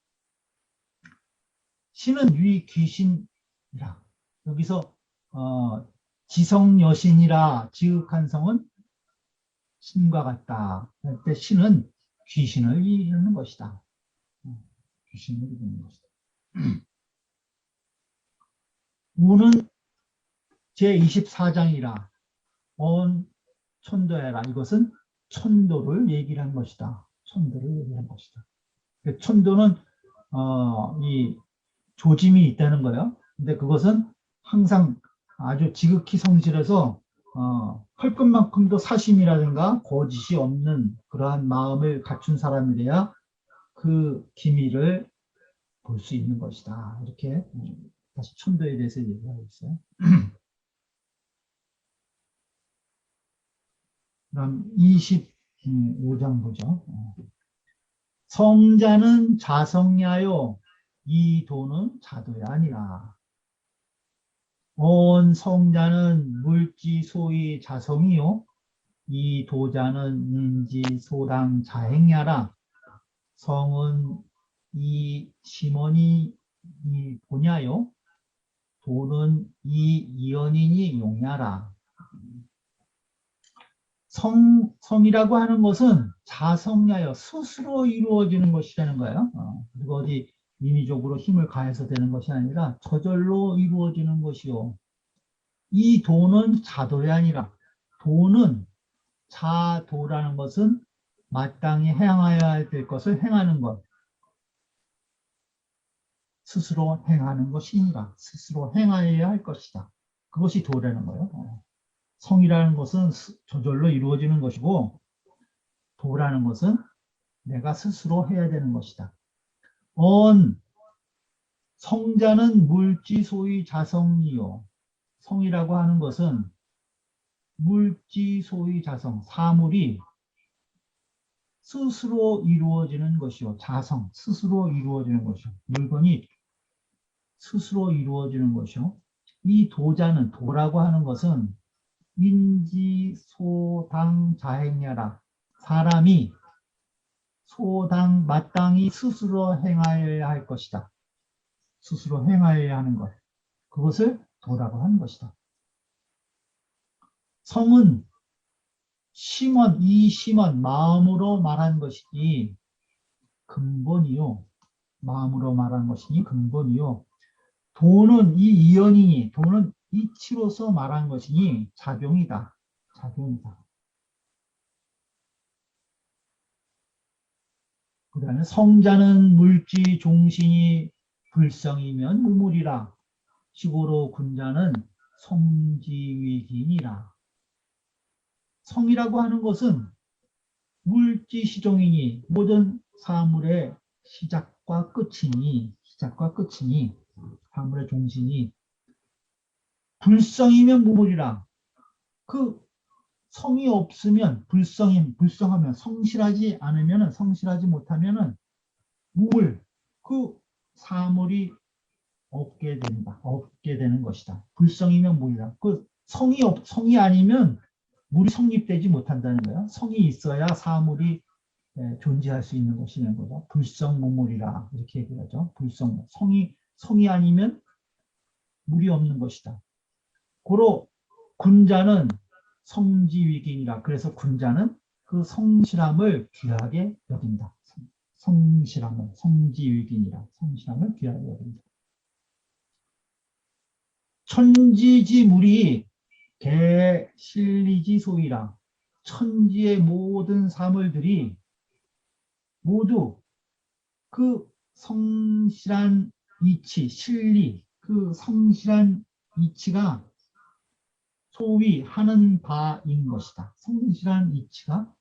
신은 위 귀신이라. 여기서 지성여신이라 지극한 성은 신과 같다. 그때 신은 귀신을 이루는 것이다. 귀신을 이루는 것이다. 우는 제24장이라 온 천도해라. 이것은 천도를 얘기를 한 것이다. 천도를 얘기한 것이다. 천도는 이 조짐이 있다는 거예요. 근데 그것은 항상 아주 지극히 성실해서 헐것만큼도 사심이라든가 거짓이 없는 그러한 마음을 갖춘 사람이래야 그 기미를 볼 수 있는 것이다. 이렇게 다시 천도에 대해서 얘기하고 있어요. 그럼 25장 보죠. 성자는 자성야요 이 도는 자도야 아니라. 온 성자는 물지 소위 자성이요 이 도자는 인지 소당 자행야라. 성은 이 심원이 이 보냐요 도는 이 이연인이 용야라. 성이라고 하는 것은 자성야여 스스로 이루어지는 것이라는 거예요. 그리고 어디 인위적으로 힘을 가해서 되는 것이 아니라 저절로 이루어지는 것이요. 이 도는 자도이 아니라 도는 자도라는 것은 마땅히 행하여야 될 것을 행하는 것. 스스로 행하는 것이니라. 스스로 행하여야 할 것이다. 그것이 도라는 거예요. 성이라는 것은 저절로 이루어지는 것이고 도라는 것은 내가 스스로 해야 되는 것이다. 성자는 물지 소위 자성이요. 성이라고 하는 것은 물지 소위 자성, 사물이 스스로 이루어지는 것이요. 자성, 스스로 이루어지는 것이요. 물건이 스스로 이루어지는 것이요. 이 도자는, 도라고 하는 것은 인지 소당 자행야라. 사람이 소당 마땅히 스스로 행하여야 할 것이다. 스스로 행하여야 하는 것. 그것을 도라고 하는 것이다. 성은 심원, 이 심원, 마음으로 말한 것이니 근본이요. 마음으로 말한 것이니 근본이요. 도는 이 이연이니, 도는 이치로서 말한 것이니 작용이다. 작용이다. 그 다음에 성자는 물지 종신이 불성이면 무물이라. 시고로 군자는 성지위기니라. 성이라고 하는 것은 물지시종이니 모든 사물의 시작과 끝이니 사물의 종신이 불성이면 무물이라. 그 성이 없으면 불성하면 성실하지 않으면 성실하지 못하면은 무물 그 사물이 없게 되는 것이다. 불성이면 무이다. 그 성이 아니면 물이 성립되지 못한다는 거야. 성이 있어야 사물이 존재할 수 있는 것이라는 거죠. 불성무물이라 이렇게 얘기하죠. 성이 아니면 물이 없는 것이다. 고로 군자는 성지위기니라. 그래서 군자는 그 성실함을 귀하게 여긴다. 성지위기니라. 성실함을 귀하게 여긴다. 천지지물이 개실리지소이라. 천지의 모든 사물들이 모두 그 성실한 이치, 실리, 그 성실한 이치가 소위 하는 바인 것이다. 성실한 이치가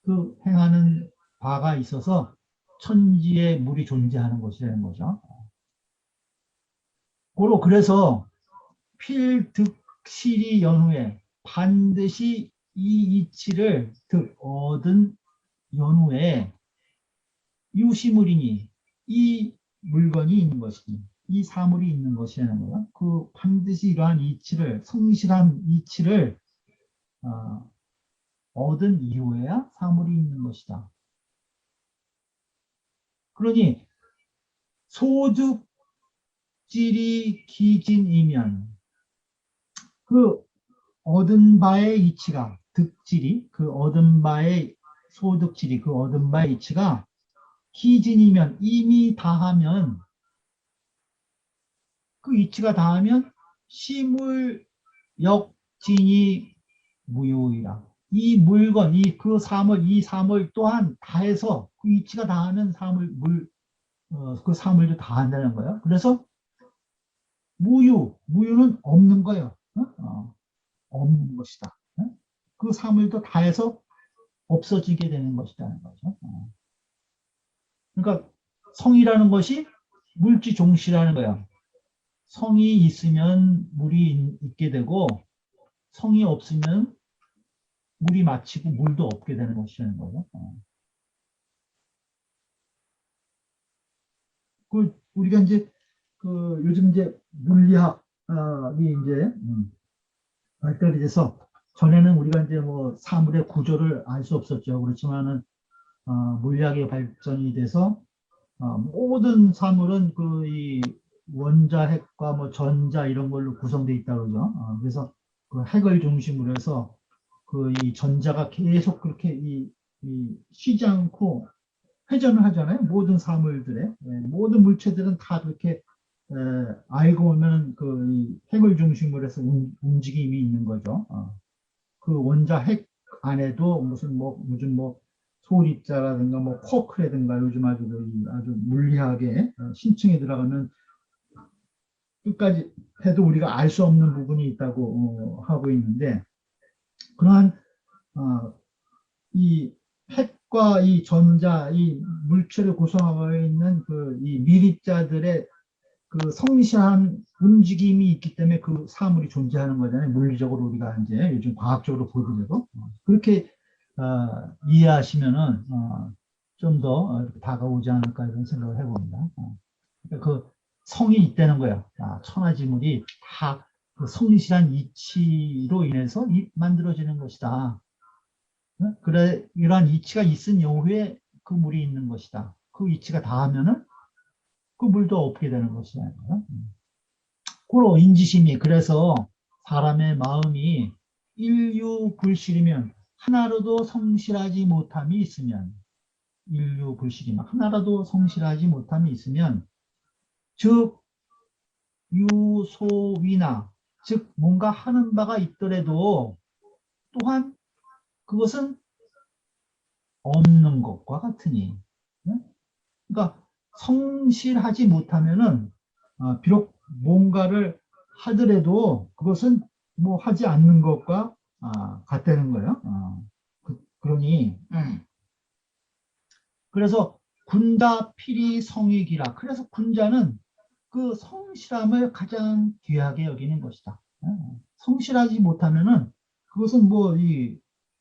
그 행하는 바가 있어서 천지에 물이 존재하는 것이라는 거죠. 그래서 필득실이 연후에 반드시 이 이치를 얻은 연후에 유시물이니 이 물건이 있는 것이니 이 사물이 있는 것이라는 거야. 그 반드시 이러한 이치를 성실한 이치를 얻은 이후에야 사물이 있는 것이다. 그러니 소득질이 기진이면 그 얻은 바의 이치가 득질이 그 얻은 바의 소득질이 그 얻은 바의 이치가 기진이면 이미 다하면 그 이치가 다하면 시물 역진이 무효이라. 이 물건, 그 사물 또한 다해서 그 이치가 다하면 그 사물도 다한다는 거예요. 그래서 무유는 없는 거예요. 없는 것이다. 그 사물도 다해서 없어지게 되는 것이라는 거죠. 그러니까 성이라는 것이 물지 종시라는 거예요. 성이 있으면 물이 있게 되고 성이 없으면 물이 마치고 물도 없게 되는 것이라는 거죠. 우리가 이제 요즘 이제 물리학이 이제 발달이 돼서 전에는 우리가 이제 뭐 사물의 구조를 알 수 없었죠. 그렇지만은 물리학의 발전이 돼서 모든 사물은 이 원자, 핵과 뭐 전자 이런 걸로 구성되어 있다고 그러죠. 그래서 그 핵을 중심으로 해서 이 전자가 계속 그렇게 쉬지 않고 회전을 하잖아요. 모든 사물들의 모든 물체들은 다 그렇게 알고 보면 이 핵을 중심으로 해서 움직임이 있는 거죠. 그 원자 핵 안에도 요즘 소립자라든가 쿼크라든가 요즘 아주 물리학의 신층에 들어가면 끝까지 해도 우리가 알 수 없는 부분이 있다고 하고 있는데 그러한 이 핵과 이 전자, 이 물체를 구성하고 있는 이 미립자들의 그 성실한 움직임이 있기 때문에 그 사물이 존재하는 거잖아요. 물리적으로 우리가 이제 요즘 과학적으로 보더라도 그렇게 이해하시면은 좀 더 다가오지 않을까 이런 생각을 해봅니다. 그러니까 그 성이 있다는 거예요. 천하지물이 다 그 성실한 이치로 인해서 만들어지는 것이다. 그래 이러한 이치가 있은 이후에 그 물이 있는 것이다. 그 이치가 다하면은 그 물도 없게 되는 것이라는 거예요. 고로 인지심이, 그래서 사람의 마음이 일유불실이면, 하나로도 성실하지 못함이 있으면, 일유불실이면 하나라도 성실하지 못함이 있으면, 즉 유소위나, 즉 뭔가 하는 바가 있더라도 또한 그것은 없는 것과 같으니. 그러니까 성실하지 못하면은 비록 뭔가를 하더라도 그것은 뭐 하지 않는 것과 같다는 거예요. 그러니 그래서 군다 필히 성익이라. 그래서 군자는 그 성실함을 가장 귀하게 여기는 것이다. 성실하지 못하면은 그것은 뭐 이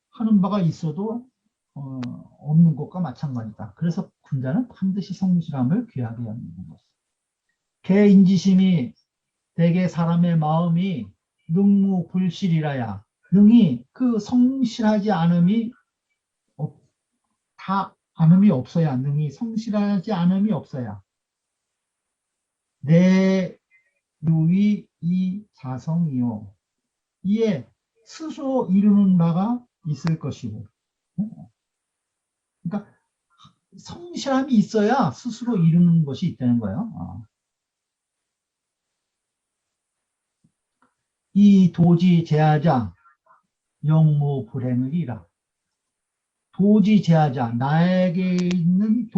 하는 바가 있어도 없는 것과 마찬가지다. 그래서 군자는 반드시 성실함을 귀하게 여기는 것이다. 개인지심이 대개 사람의 마음이 능무불실이라야. 능이 그 성실하지 않음이 않음이 없어야. 능이 성실하지 않음이 없어야. 내 유의 이 자성이요. 이에 스스로 이루는 바가 있을 것이고. 그러니까 성실함이 있어야 스스로 이루는 것이 있다는 거예요. 이 도지 제하자 영무 불행을이라. 도지 제하자, 나에게 있는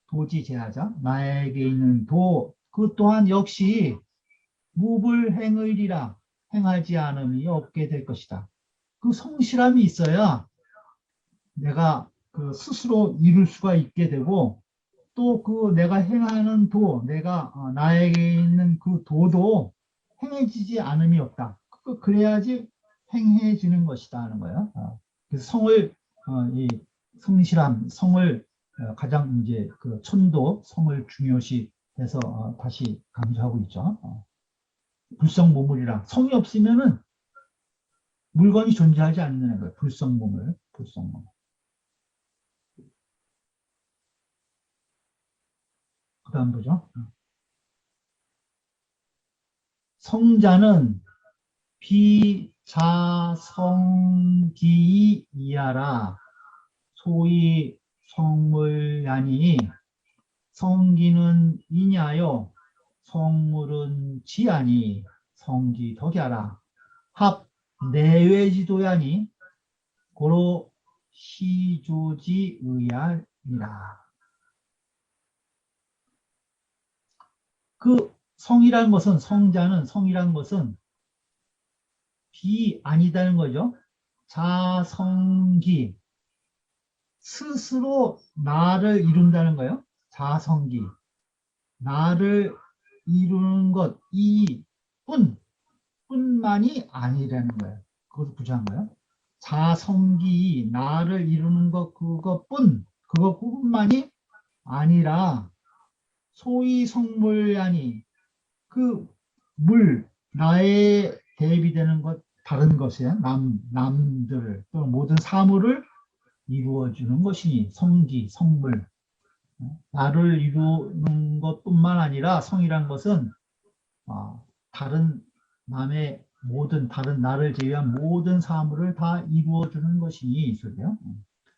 도지 제하자, 나에게 있는 그 또한 역시 무불행을이라. 행하지 않음이 없게 될 것이다. 그 성실함이 있어야 내가 그 스스로 이룰 수가 있게 되고, 또 그 내가 행하는 내가 나에게 있는 그 도도 행해지지 않음이 없다. 그래야지 행해지는 것이다 하는 거예요. 그래서 이 성실함, 성을 가장 이제 그 천도, 성을 중요시 해서 다시 강조하고 있죠. 불성모물이라. 성이 없으면은 물건이 존재하지 않는 거예요. 불성모물. 그 다음 보죠. 성자는 비자성기 이하라. 소위 성물야니, 성기는 이냐요, 성물은 지하니, 성기 덕야라. 합 내외지도야니, 고로 시조지의야니라. 그 성이라는 것은, 성이라는 것은 아니다는 거죠. 자성기, 스스로 나를 이룬다는 거예요. 자성기, 나를 이루는 것, 뿐만이 아니라는 거예요. 그것을 부정한 거예요. 자성기, 나를 이루는 것, 그것뿐만이 아니라 소위 성물야니, 그 나에 대비되는 것, 다른 것이야. 남들, 또 모든 사물을 이루어주는 것이니, 성물. 나를 이루는 것뿐만 아니라 성이란 것은 다른 나를 제외한 모든 사물을 다 이루어주는 것이니, 이 소리요.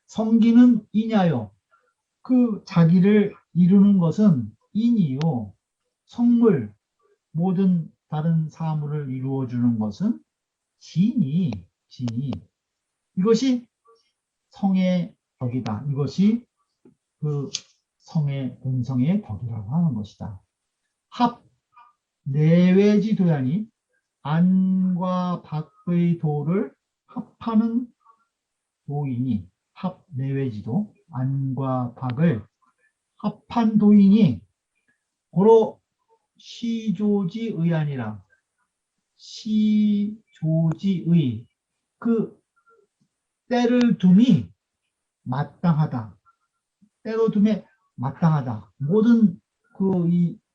성기는 이냐요. 그 자기를 이루는 것은 인이요. 성물, 모든 다른 사물을 이루어주는 것은 진이. 이것이 성의 덕이다. 이것이 그 본성의 덕이라고 하는 것이다. 합 내외지도야니, 안과 밖의 도를 합하는 도이니, 합 내외지도, 안과 밖을 합한 도이니, 고로 시조지의아니라. 시조지의, 그 때를 둠이 마땅하다. 때로 둠에 마땅하다. 모든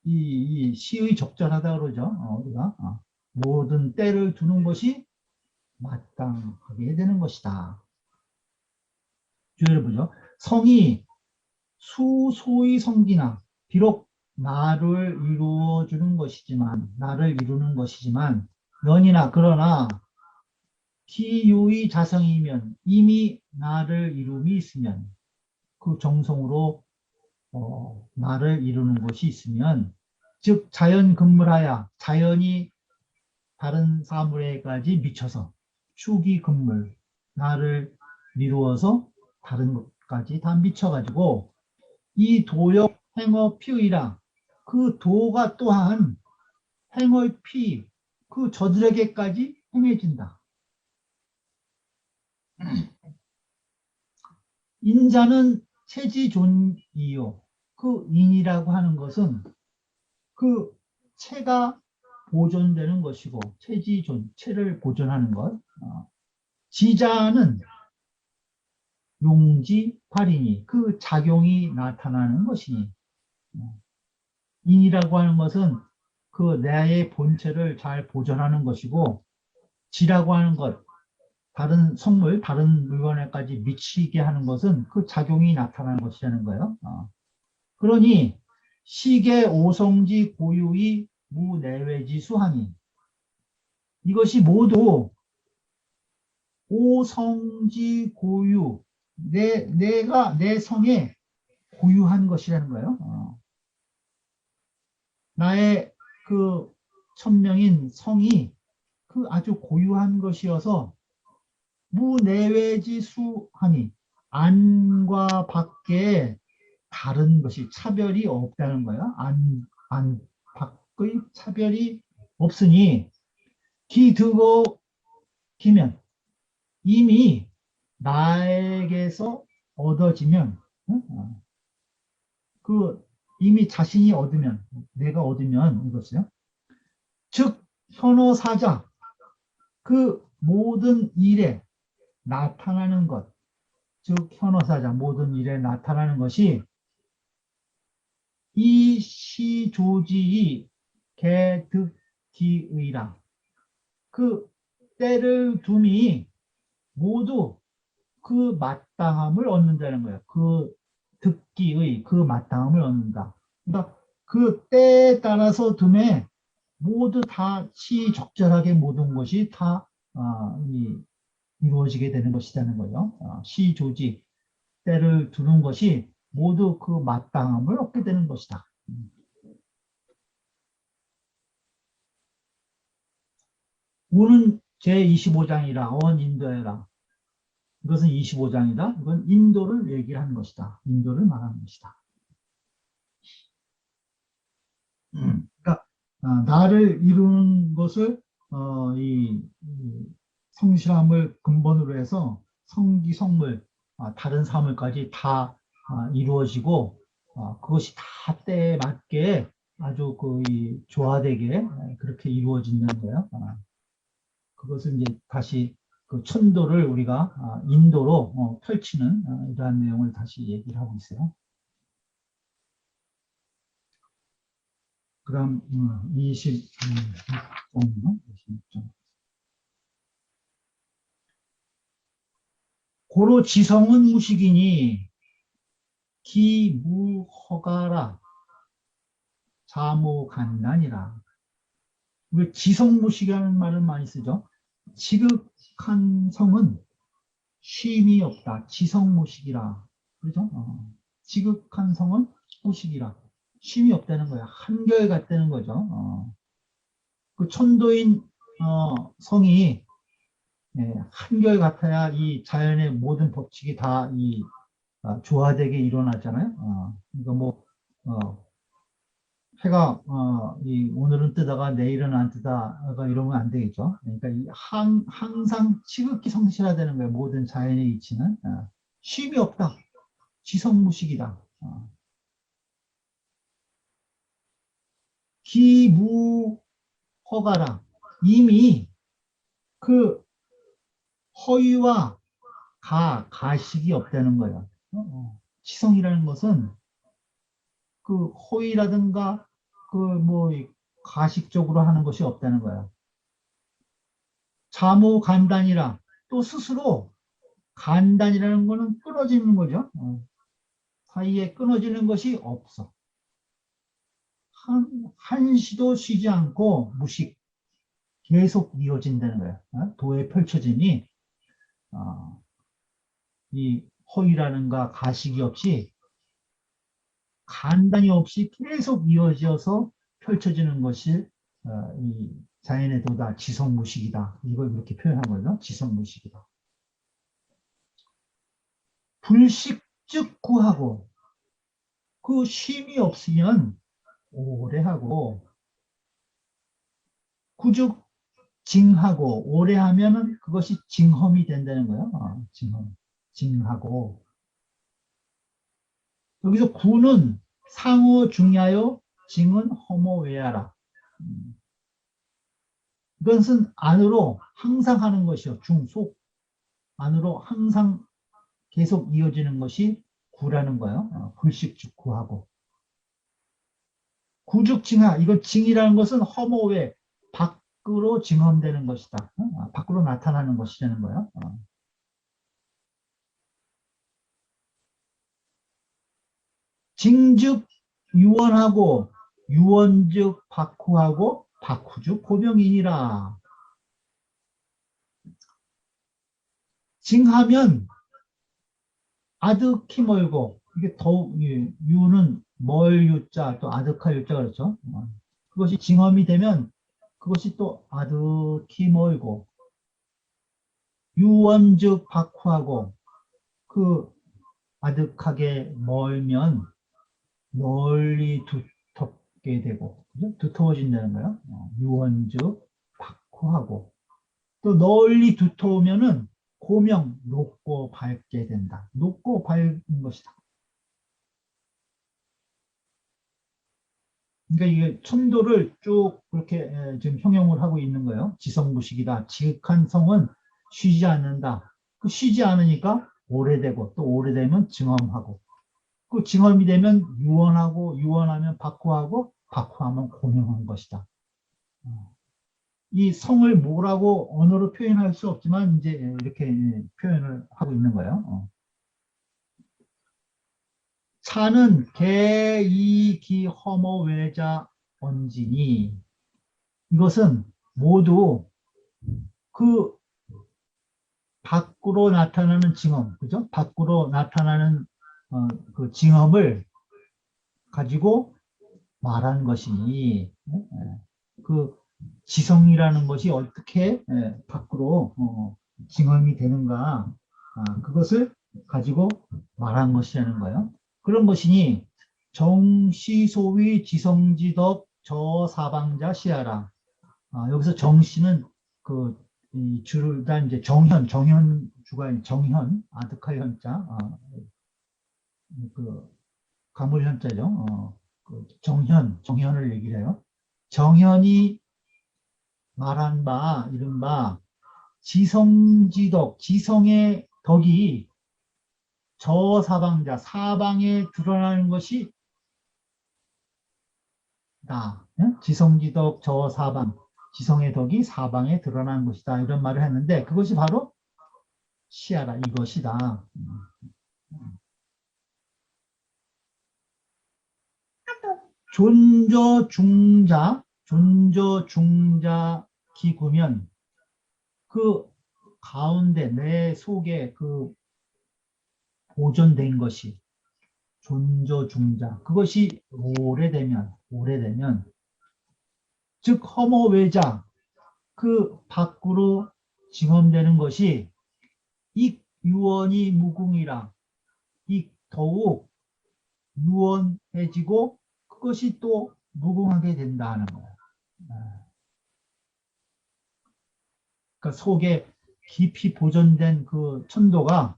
이 시의 적절하다 그러죠. 우리가 모든 때를 두는 것이 마땅하게 되는 것이다. 주의를 보죠. 성이 수소의 성기나, 비록 나를 이루어주는 것이지만, 나를 이루는 것이지만, 연이나 그러나 기유의 자성이면 이미 나를 이룸이 있으면 그 정성으로 나를 이루는 것이 있으면 즉 자연 근물하야 자연이 다른 사물에까지 미쳐서 축이 근물 나를 이루어서 다른 것까지 다 미쳐가지고 이 도역 행어 피의라 그 도가 또한 행어의 피 그 저들에게까지 행해진다. 인자는 체지존이요. 그 인이라고 하는 것은 그 체가 보존되는 것이고 체지존, 체를 보존하는 것. 지자는 용지, 발인이 그 작용이 나타나는 것이니 인이라고 하는 것은 그 나의 본체를 잘 보존하는 것이고 지라고 하는 것, 다른 성물, 다른 물건에까지 미치게 하는 것은 그 작용이 나타나는 것이라는 거예요. 그러니 시계 오성지 고유의 무내외지 수하니 이것이 모두 오성지 고유 내가 내 성에 고유한 것이라는 거예요. 나의 그 천명인 성이 그 아주 고유한 것이어서 무내외지 수하니 안과 밖에 다른 것이 차별이 없다는 거예요. 안 밖의 차별이 없으니 기득어 기면 이미 나에게서 얻어지면 그 이미 자신이 얻으면 내가 얻으면 이것이요. 즉 현어사자 그 모든 일에 나타나는 것, 즉 현어사자 모든 일에 나타나는 것이 이 시조지의 개득기의라 그 때를 둠이 모두 그 마땅함을 얻는다는 거예요. 그 듣기의 그 마땅함을 얻는다. 그러니까 그 때에 따라서 둠에 모두 다 시적절하게 모든 것이 다 이루어지게 되는 것이라는 거예요. 시조지 때를 두는 것이 모두 그 마땅함을 얻게 되는 것이다. 우는 제25장이라 언인도해라. 이것은 25장이다. 이건 인도를 얘기하는 것이다. 인도를 말하는 것이다. 그러니까 나를 이루는 것을 이 성실함을 근본으로 해서 성기, 성물, 다른 사물까지 다 이루어지고 그것이 다 때에 맞게 아주 조화되게 그렇게 이루어진다는 거예요. 그것을 이제 다시 그 천도를 우리가 인도로 펼치는 이러한 내용을 다시 얘기를 하고 있어요. 그럼 26장. 고로 지성은 무식이니 기무허가라 자모간난이라. 지성무식이라는 말을 많이 쓰죠. 지극한 성은 쉼이 없다. 지성무식이라. 그렇죠? 지극한 성은 무식이라. 쉼이 없다는 거야. 한결같다는 거죠. 그 천도인 성이 한결같아야 이 자연의 모든 법칙이 다 조화되게 일어나잖아요. 그러니까 뭐 해가 오늘은 뜨다가 내일은 안 뜨다가 이러면 안 되겠죠. 그러니까 항상 지극히 성실화되는 거예요. 모든 자연의 이치는 쉼이 없다. 지성무식이다. 기무허가라. 이미 그 허위와 가식이 없다는 거예요. 지성이라는 것은 그 허위라든가 가식적으로 하는 것이 없다는 거예요. 자모간단이라 또 스스로 간단이라는 거는 끊어지는 거죠. 사이에 끊어지는 것이 없어. 한시도 쉬지 않고 무식 계속 이어진다는 거예요. 도에 펼쳐지니 이 허위라는가 가식이 없이 간단히 없이 계속 이어져서 펼쳐지는 것이 이 자연의 도다 지성무식이다. 이걸 이렇게 표현한 거죠. 지성무식이다. 불식즉구하고 그 쉼이 없으면 오래 하고 구죽 징하고 오래 하면은 그것이 징험이 된다는 거예요. 징험, 징하고 여기서 구는 상호 중야요, 징은 허모외야라. 이것은 안으로 항상 하는 것이요. 중속 안으로 항상 계속 이어지는 것이 구라는 거예요. 불식즉구하고 구죽징하 이거 징이라는 것은 허모외 밖으로 징험되는 것이다. 밖으로 나타나는 것이라는 거예요. 징즉 유언하고 유언즉 박후하고 박후즉 고명이니라. 징하면 아득히 멀고 이게 더욱 유는 멀 유자 또 아득할 유자 그렇죠. 그것이 징험이 되면 그것이 또 아득히 멀고 유언즉 박후하고 그 아득하게 멀면 널리 두텁게 되고 그죠? 두터워진다는 거예요. 유언즉 박후하고 또 널리 두터우면은 고명 높고 밝게 된다. 높고 밝은 것이다. 그러니까 이게 천도를 쭉 그렇게 지금 형용을 하고 있는 거예요. 지성무식이다. 지극한 성은 쉬지 않는다. 그 쉬지 않으니까 오래되고 또 오래되면 증엄하고 그 증엄이 되면 유언하고 유언하면 박후하고 박후하면 고명한 것이다. 이 성을 뭐라고 언어로 표현할 수 없지만 이제 이렇게 표현을 하고 있는 거예요. 차는 개이기 허머 외자 언지니 이것은 모두 그 밖으로 나타나는 징험, 그죠? 밖으로 나타나는 그 징험을 가지고 말한 것이니 그 지성이라는 것이 어떻게 밖으로 징험이 되는가 그것을 가지고 말한 것이라는 거예요. 그런 것이니 정시소위 지성지덕 저사방자 시하라. 여기서 정시는 그 주를 다 이제 정현 주가 정현 아득할 현자 그 가물 현자죠. 그 정현을 얘기를 해요. 정현이 말한 바 이른바 지성지덕 지성의 덕이 저사방자 사방에 드러나는 것이 다 지성지덕 저사방 지성의 덕이 사방에 드러나는 것이다 이런 말을 했는데 그것이 바로 시야라 이것이다. 존저 중자 기구면 그 가운데 내 속에 그 보존된 것이 존저 중자 그것이 오래되면 즉 허모 외자 그 밖으로 징험되는 것이 이 유언이 무궁이라 이 더욱 유언해지고 그것이 또 무궁하게 된다는 거예요. 그러니까 속에 깊이 보존된 그 천도가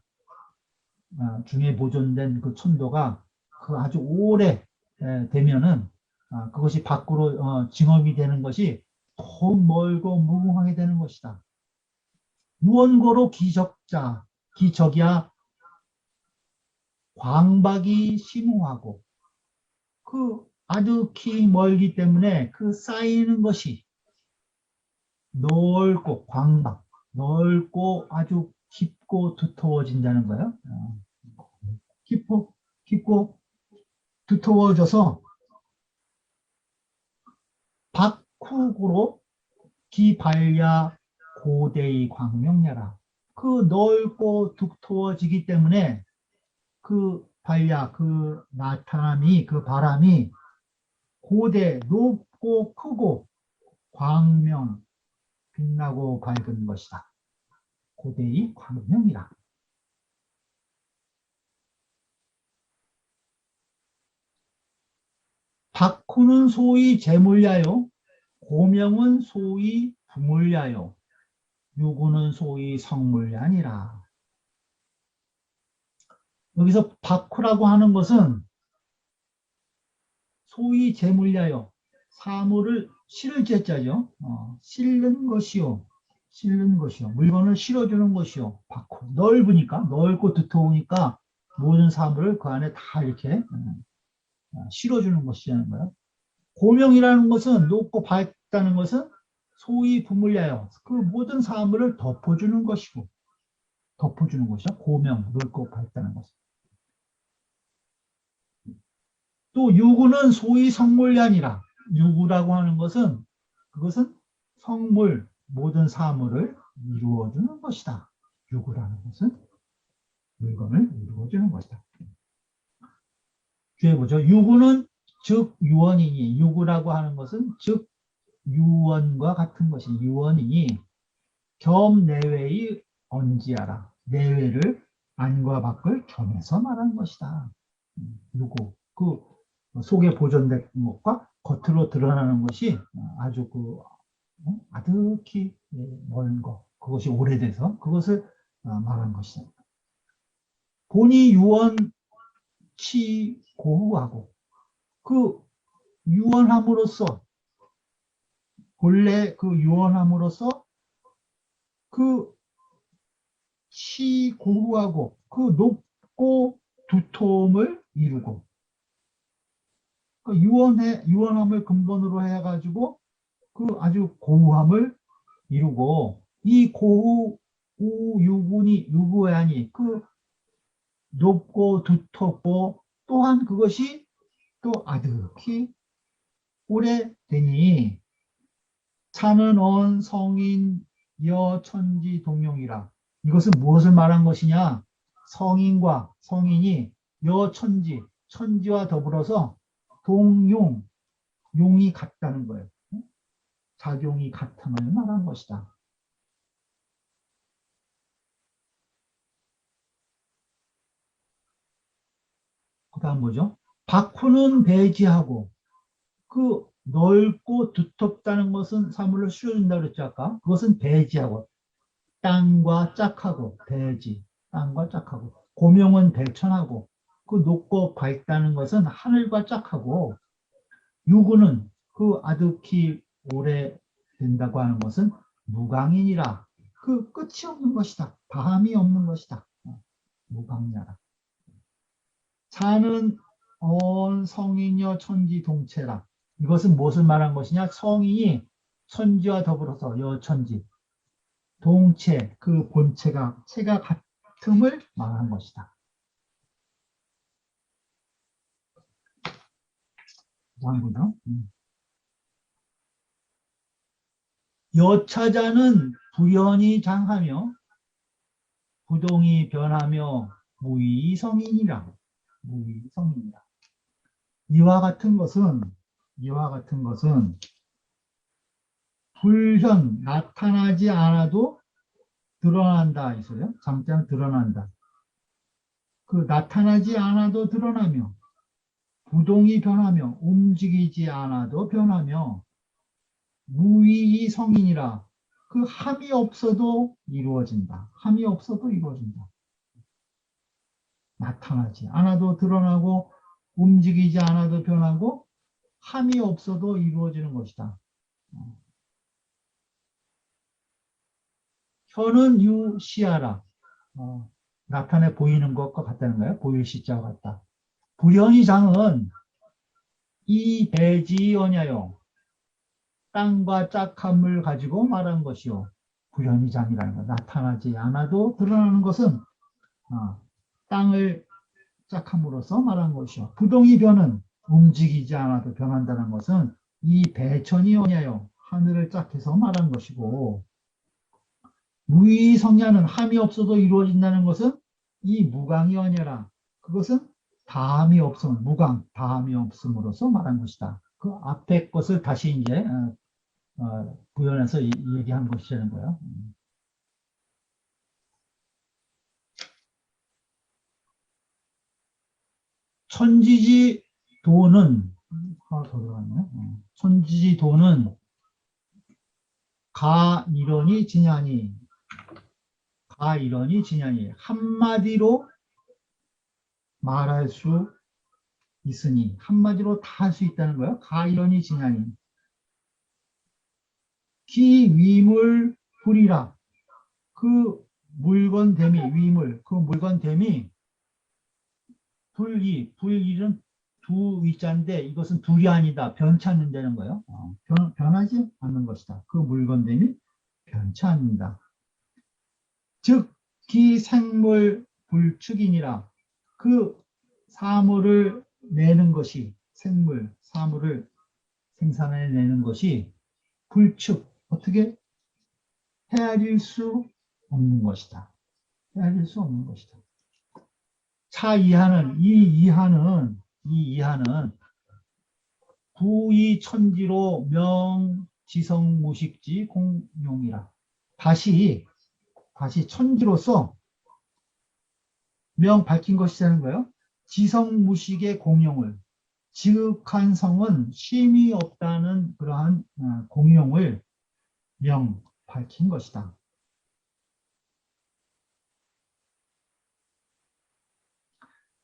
중에 보존된 그 천도가 그 아주 오래 되면은 그것이 밖으로 징험이 되는 것이 더욱 멀고 무궁하게 되는 것이다. 유언고로 기적이야 광박이 심오하고 그 아득히 멀기 때문에 그 쌓이는 것이 넓고 광박 넓고 아주 깊고 두터워진다는 거예요. 깊고 두터워져서 박후고로 기발야 고대의 광명야라. 그 넓고 두터워지기 때문에 그 발야, 그 나타남이, 그 바람이 고대, 높고 크고 광명, 빛나고 밝은 것이다. 고대의 광명이라. 박후는 소위 재물야요. 고명은 소위 부물야요. 유구는 소위 성물야니라. 여기서 박후라고 하는 것은 소위 재물야요. 사물을 실을 제자죠. 실는 것이요. 실는 것이요. 물건을 실어주는 것이요. 박후. 넓으니까, 넓고 두터우니까 모든 사물을 그 안에 다 이렇게 실어주는 것이라는 거예요. 고명이라는 것은 높고 밝다는 것은 소위 부물야요. 그 모든 사물을 덮어주는 것이고, 덮어주는 것이죠. 고명, 넓고 밝다는 것은. 또 유구는 소위 성물야니라. 유구라고 하는 것은 그것은 성물, 모든 사물을 이루어주는 것이다. 유구라는 것은 물건을 이루어주는 것이다. 주의해보죠. 유구는 즉 유언이니, 유구라고 하는 것은 즉 유언과 같은 것이 유언이니 겸 내외의 언지하라. 내외를 안과 밖을 겸해서 말한 것이다. 유구. 그 속에 보존된 것과 겉으로 드러나는 것이 아주 아득히 먼 것, 그것이 오래돼서 그것을 말한 것이다. 본이 유언치 고후하고 그 유언함으로써 본래 그 유언함으로써 그 치고후하고 그 높고 두터움을 이루고 그 유언함을 근본으로 해가지고 그 아주 고후함을 이루고 이 고후 유구야니 그 높고 두텁고 또한 그것이 또 아득히 오래되니 차는 언 성인 여 천지 동용이라. 이것은 무엇을 말한 것이냐? 성인과 성인이 여 천지, 천지와 더불어서 동용, 용이 같다는 거예요. 작용이 같음을 말한 것이다. 그 다음 뭐죠? 박후는 배지하고 그 넓고 두텁다는 것은 사물을 실어준다고 그랬죠 아까. 그것은 배지하고 땅과 짝하고 배지, 땅과 짝하고 고명은 배천하고 그 높고 밝다는 것은 하늘과 짝하고 유구는 그 아득히 오래 된다고 하는 것은 무강인이라. 그 끝이 없는 것이다. 다함이 없는 것이다. 무강야라. 사는 언 성인여 천지 동체라. 이것은 무엇을 말한 것이냐? 성인이 천지와 더불어서 여천지 동체, 그 본체가 체가 같음을 말한 것이다. 다음으로 여차자는 부연이 장하며 부동이 변하며 무의성인이라. 무의성인이라. 이와 같은 것은 불현 나타나지 않아도 드러난다 있어요. 장자는 드러난다. 그 나타나지 않아도 드러나며 부동이 변하며 움직이지 않아도 변하며 무의이 성인이라. 그 함이 없어도 이루어진다. 함이 없어도 이루어진다. 나타나지 않아도 드러나고 움직이지 않아도 변하고 함이 없어도 이루어지는 것이다. 현은 유시하라. 나타내 보이는 것과 같다는 거예요. 보일 시자와 같다. 불현이장은 이 배지언야요. 땅과 짝함을 가지고 말한 것이요. 불현이장이라는 것. 나타나지 않아도 드러나는 것은 땅을 짝함으로써 말한 것이요. 부동이 변은 움직이지 않아도 변한다는 것은 이 배천이 어냐요. 하늘을 짝 해서 말한 것이고, 무의성야는 함이 없어도 이루어진다는 것은 이 무강이 어냐라. 그것은 다함이 없음, 무강, 다함이 없음으로써 말한 것이다. 그 앞에 것을 다시 이제 부연해서 얘기한 것이라는 거예요. 천지지도는 하나 더 들어갔네요. 천지지도는 가이러니 지냐니 한마디로 말할 수 있으니 한마디로 다 할 수 있다는 거예요. 가이러니 지냐니 기위물 불이라 그 물건됨이 위물 그 물건됨이 불일은 두 위자인데 이것은 둘이 아니다. 변치 않는다는 거예요. 변하지 않는 것이다. 그 물건됨이 변치 않는다. 즉 기생물 불축이니라 그 사물을 내는 것이 사물을 생산해내는 것이 불축 어떻게 헤아릴 수 없는 것이다. 헤아릴 수 없는 것이다. 차 이하는 이 이하는 부의천지로 명지성무식지 공용이라. 다시 천지로서 명 밝힌 것이라는 거예요. 지성무식의 공용을 지극한 성은 쉼이 없다는 그러한 공용을 명 밝힌 것이다.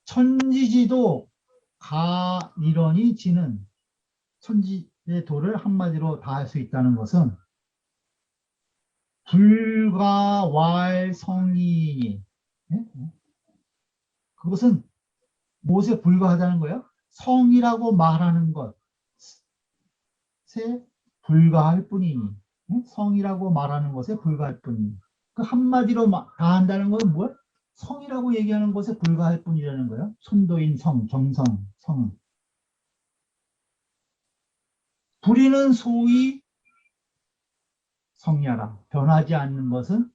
천지지도 가이러니 지는 천지의 도를 한마디로 다 할 수 있다는 것은 불가왈성이니 그것은 무엇에 불과하다는 거예요? 성이라고 말하는 것에 불과할 뿐이니 성이라고 말하는 것에 불과할 뿐이니 그 한마디로 다 한다는 것은 뭐야? 성이라고 얘기하는 것에 불과할 뿐이라는 거예요. 천도인 성, 정성, 성. 불이는 소위 성야라. 변하지 않는 것은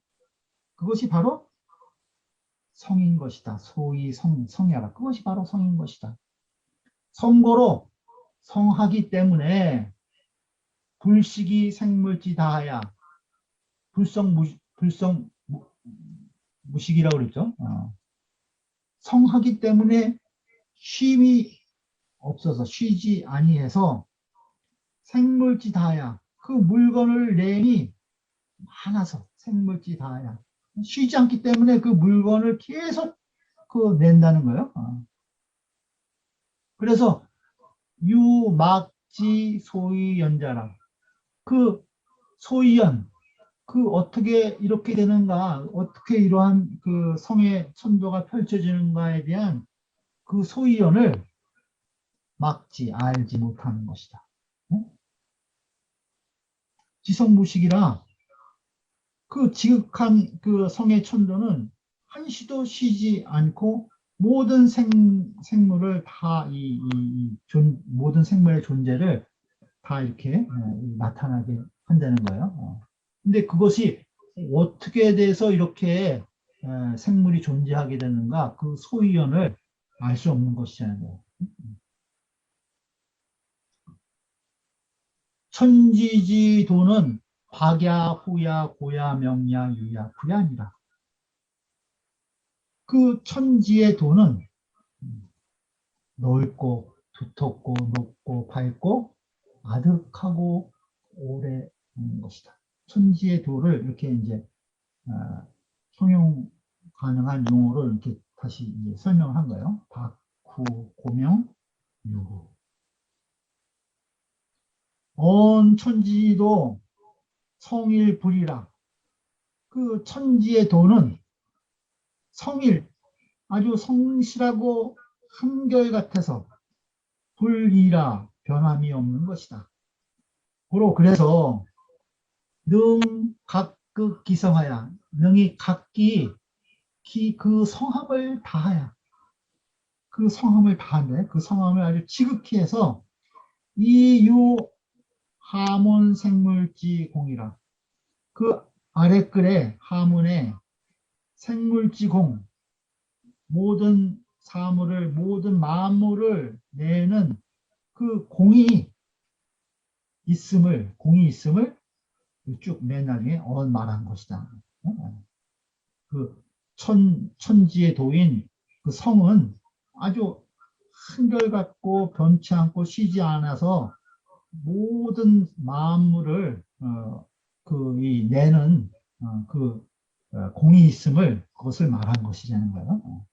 그것이 바로 성인 것이다. 소위 성야라. 그것이 바로 성인 것이다. 성고로 성하기 때문에 불식이 생물지 다하야. 무식이라고 그랬죠. 성하기 때문에 쉼이 없어서 쉬지 아니해서 생물지 다하야. 그 물건을 내니 많아서 생물지 다하야. 쉬지 않기 때문에 그 물건을 계속 낸다는 거예요. 그래서 유막지 소위연자라. 그 소위연 어떻게 이렇게 되는가, 어떻게 이러한 그 성의 천도가 펼쳐지는가에 대한 그 소위연을 막지, 알지 못하는 것이다. 지성무식이라 그 지극한 그 성의 천도는 한시도 쉬지 않고 모든 생물을 다 모든 생물의 존재를 다 이렇게 나타나게 한다는 거예요. 근데 그것이 어떻게 돼서 이렇게 생물이 존재하게 되는가 그 소위연을 알 수 없는 것이잖아요. 천지지도는 박야, 후야, 고야, 명야, 유야, 부야니라. 그 천지의 도는 넓고 두텁고 높고 밝고 아득하고 오래 있는 것이다. 천지의 도를 이렇게 이제 통용 가능한 용어로 이렇게 다시 이제 설명한 거예요. 박, 후, 고명, 유후. 온 천지도 성일불이라. 그 천지의 도는 성일, 아주 성실하고 한결같아서 불이라 변함이 없는 것이다. 고로 그래서 능 각극 기성하야. 능이 각기 그 성함을 다하야. 그 성함을 다한데 그 성함을 아주 지극히 해서 이유 하문 생물지 공이라. 그 아래 글에 하문에 생물지 공, 모든 사물을, 모든 만물을 내는 그 공이 있음을 쭉 맨 나중에 말한 것이다. 그 천지의 도인 그 성은 아주 한결같고 변치 않고 쉬지 않아서 모든 만물을 이 내는 공이 있음을 그것을 말한 것이라는 거예요.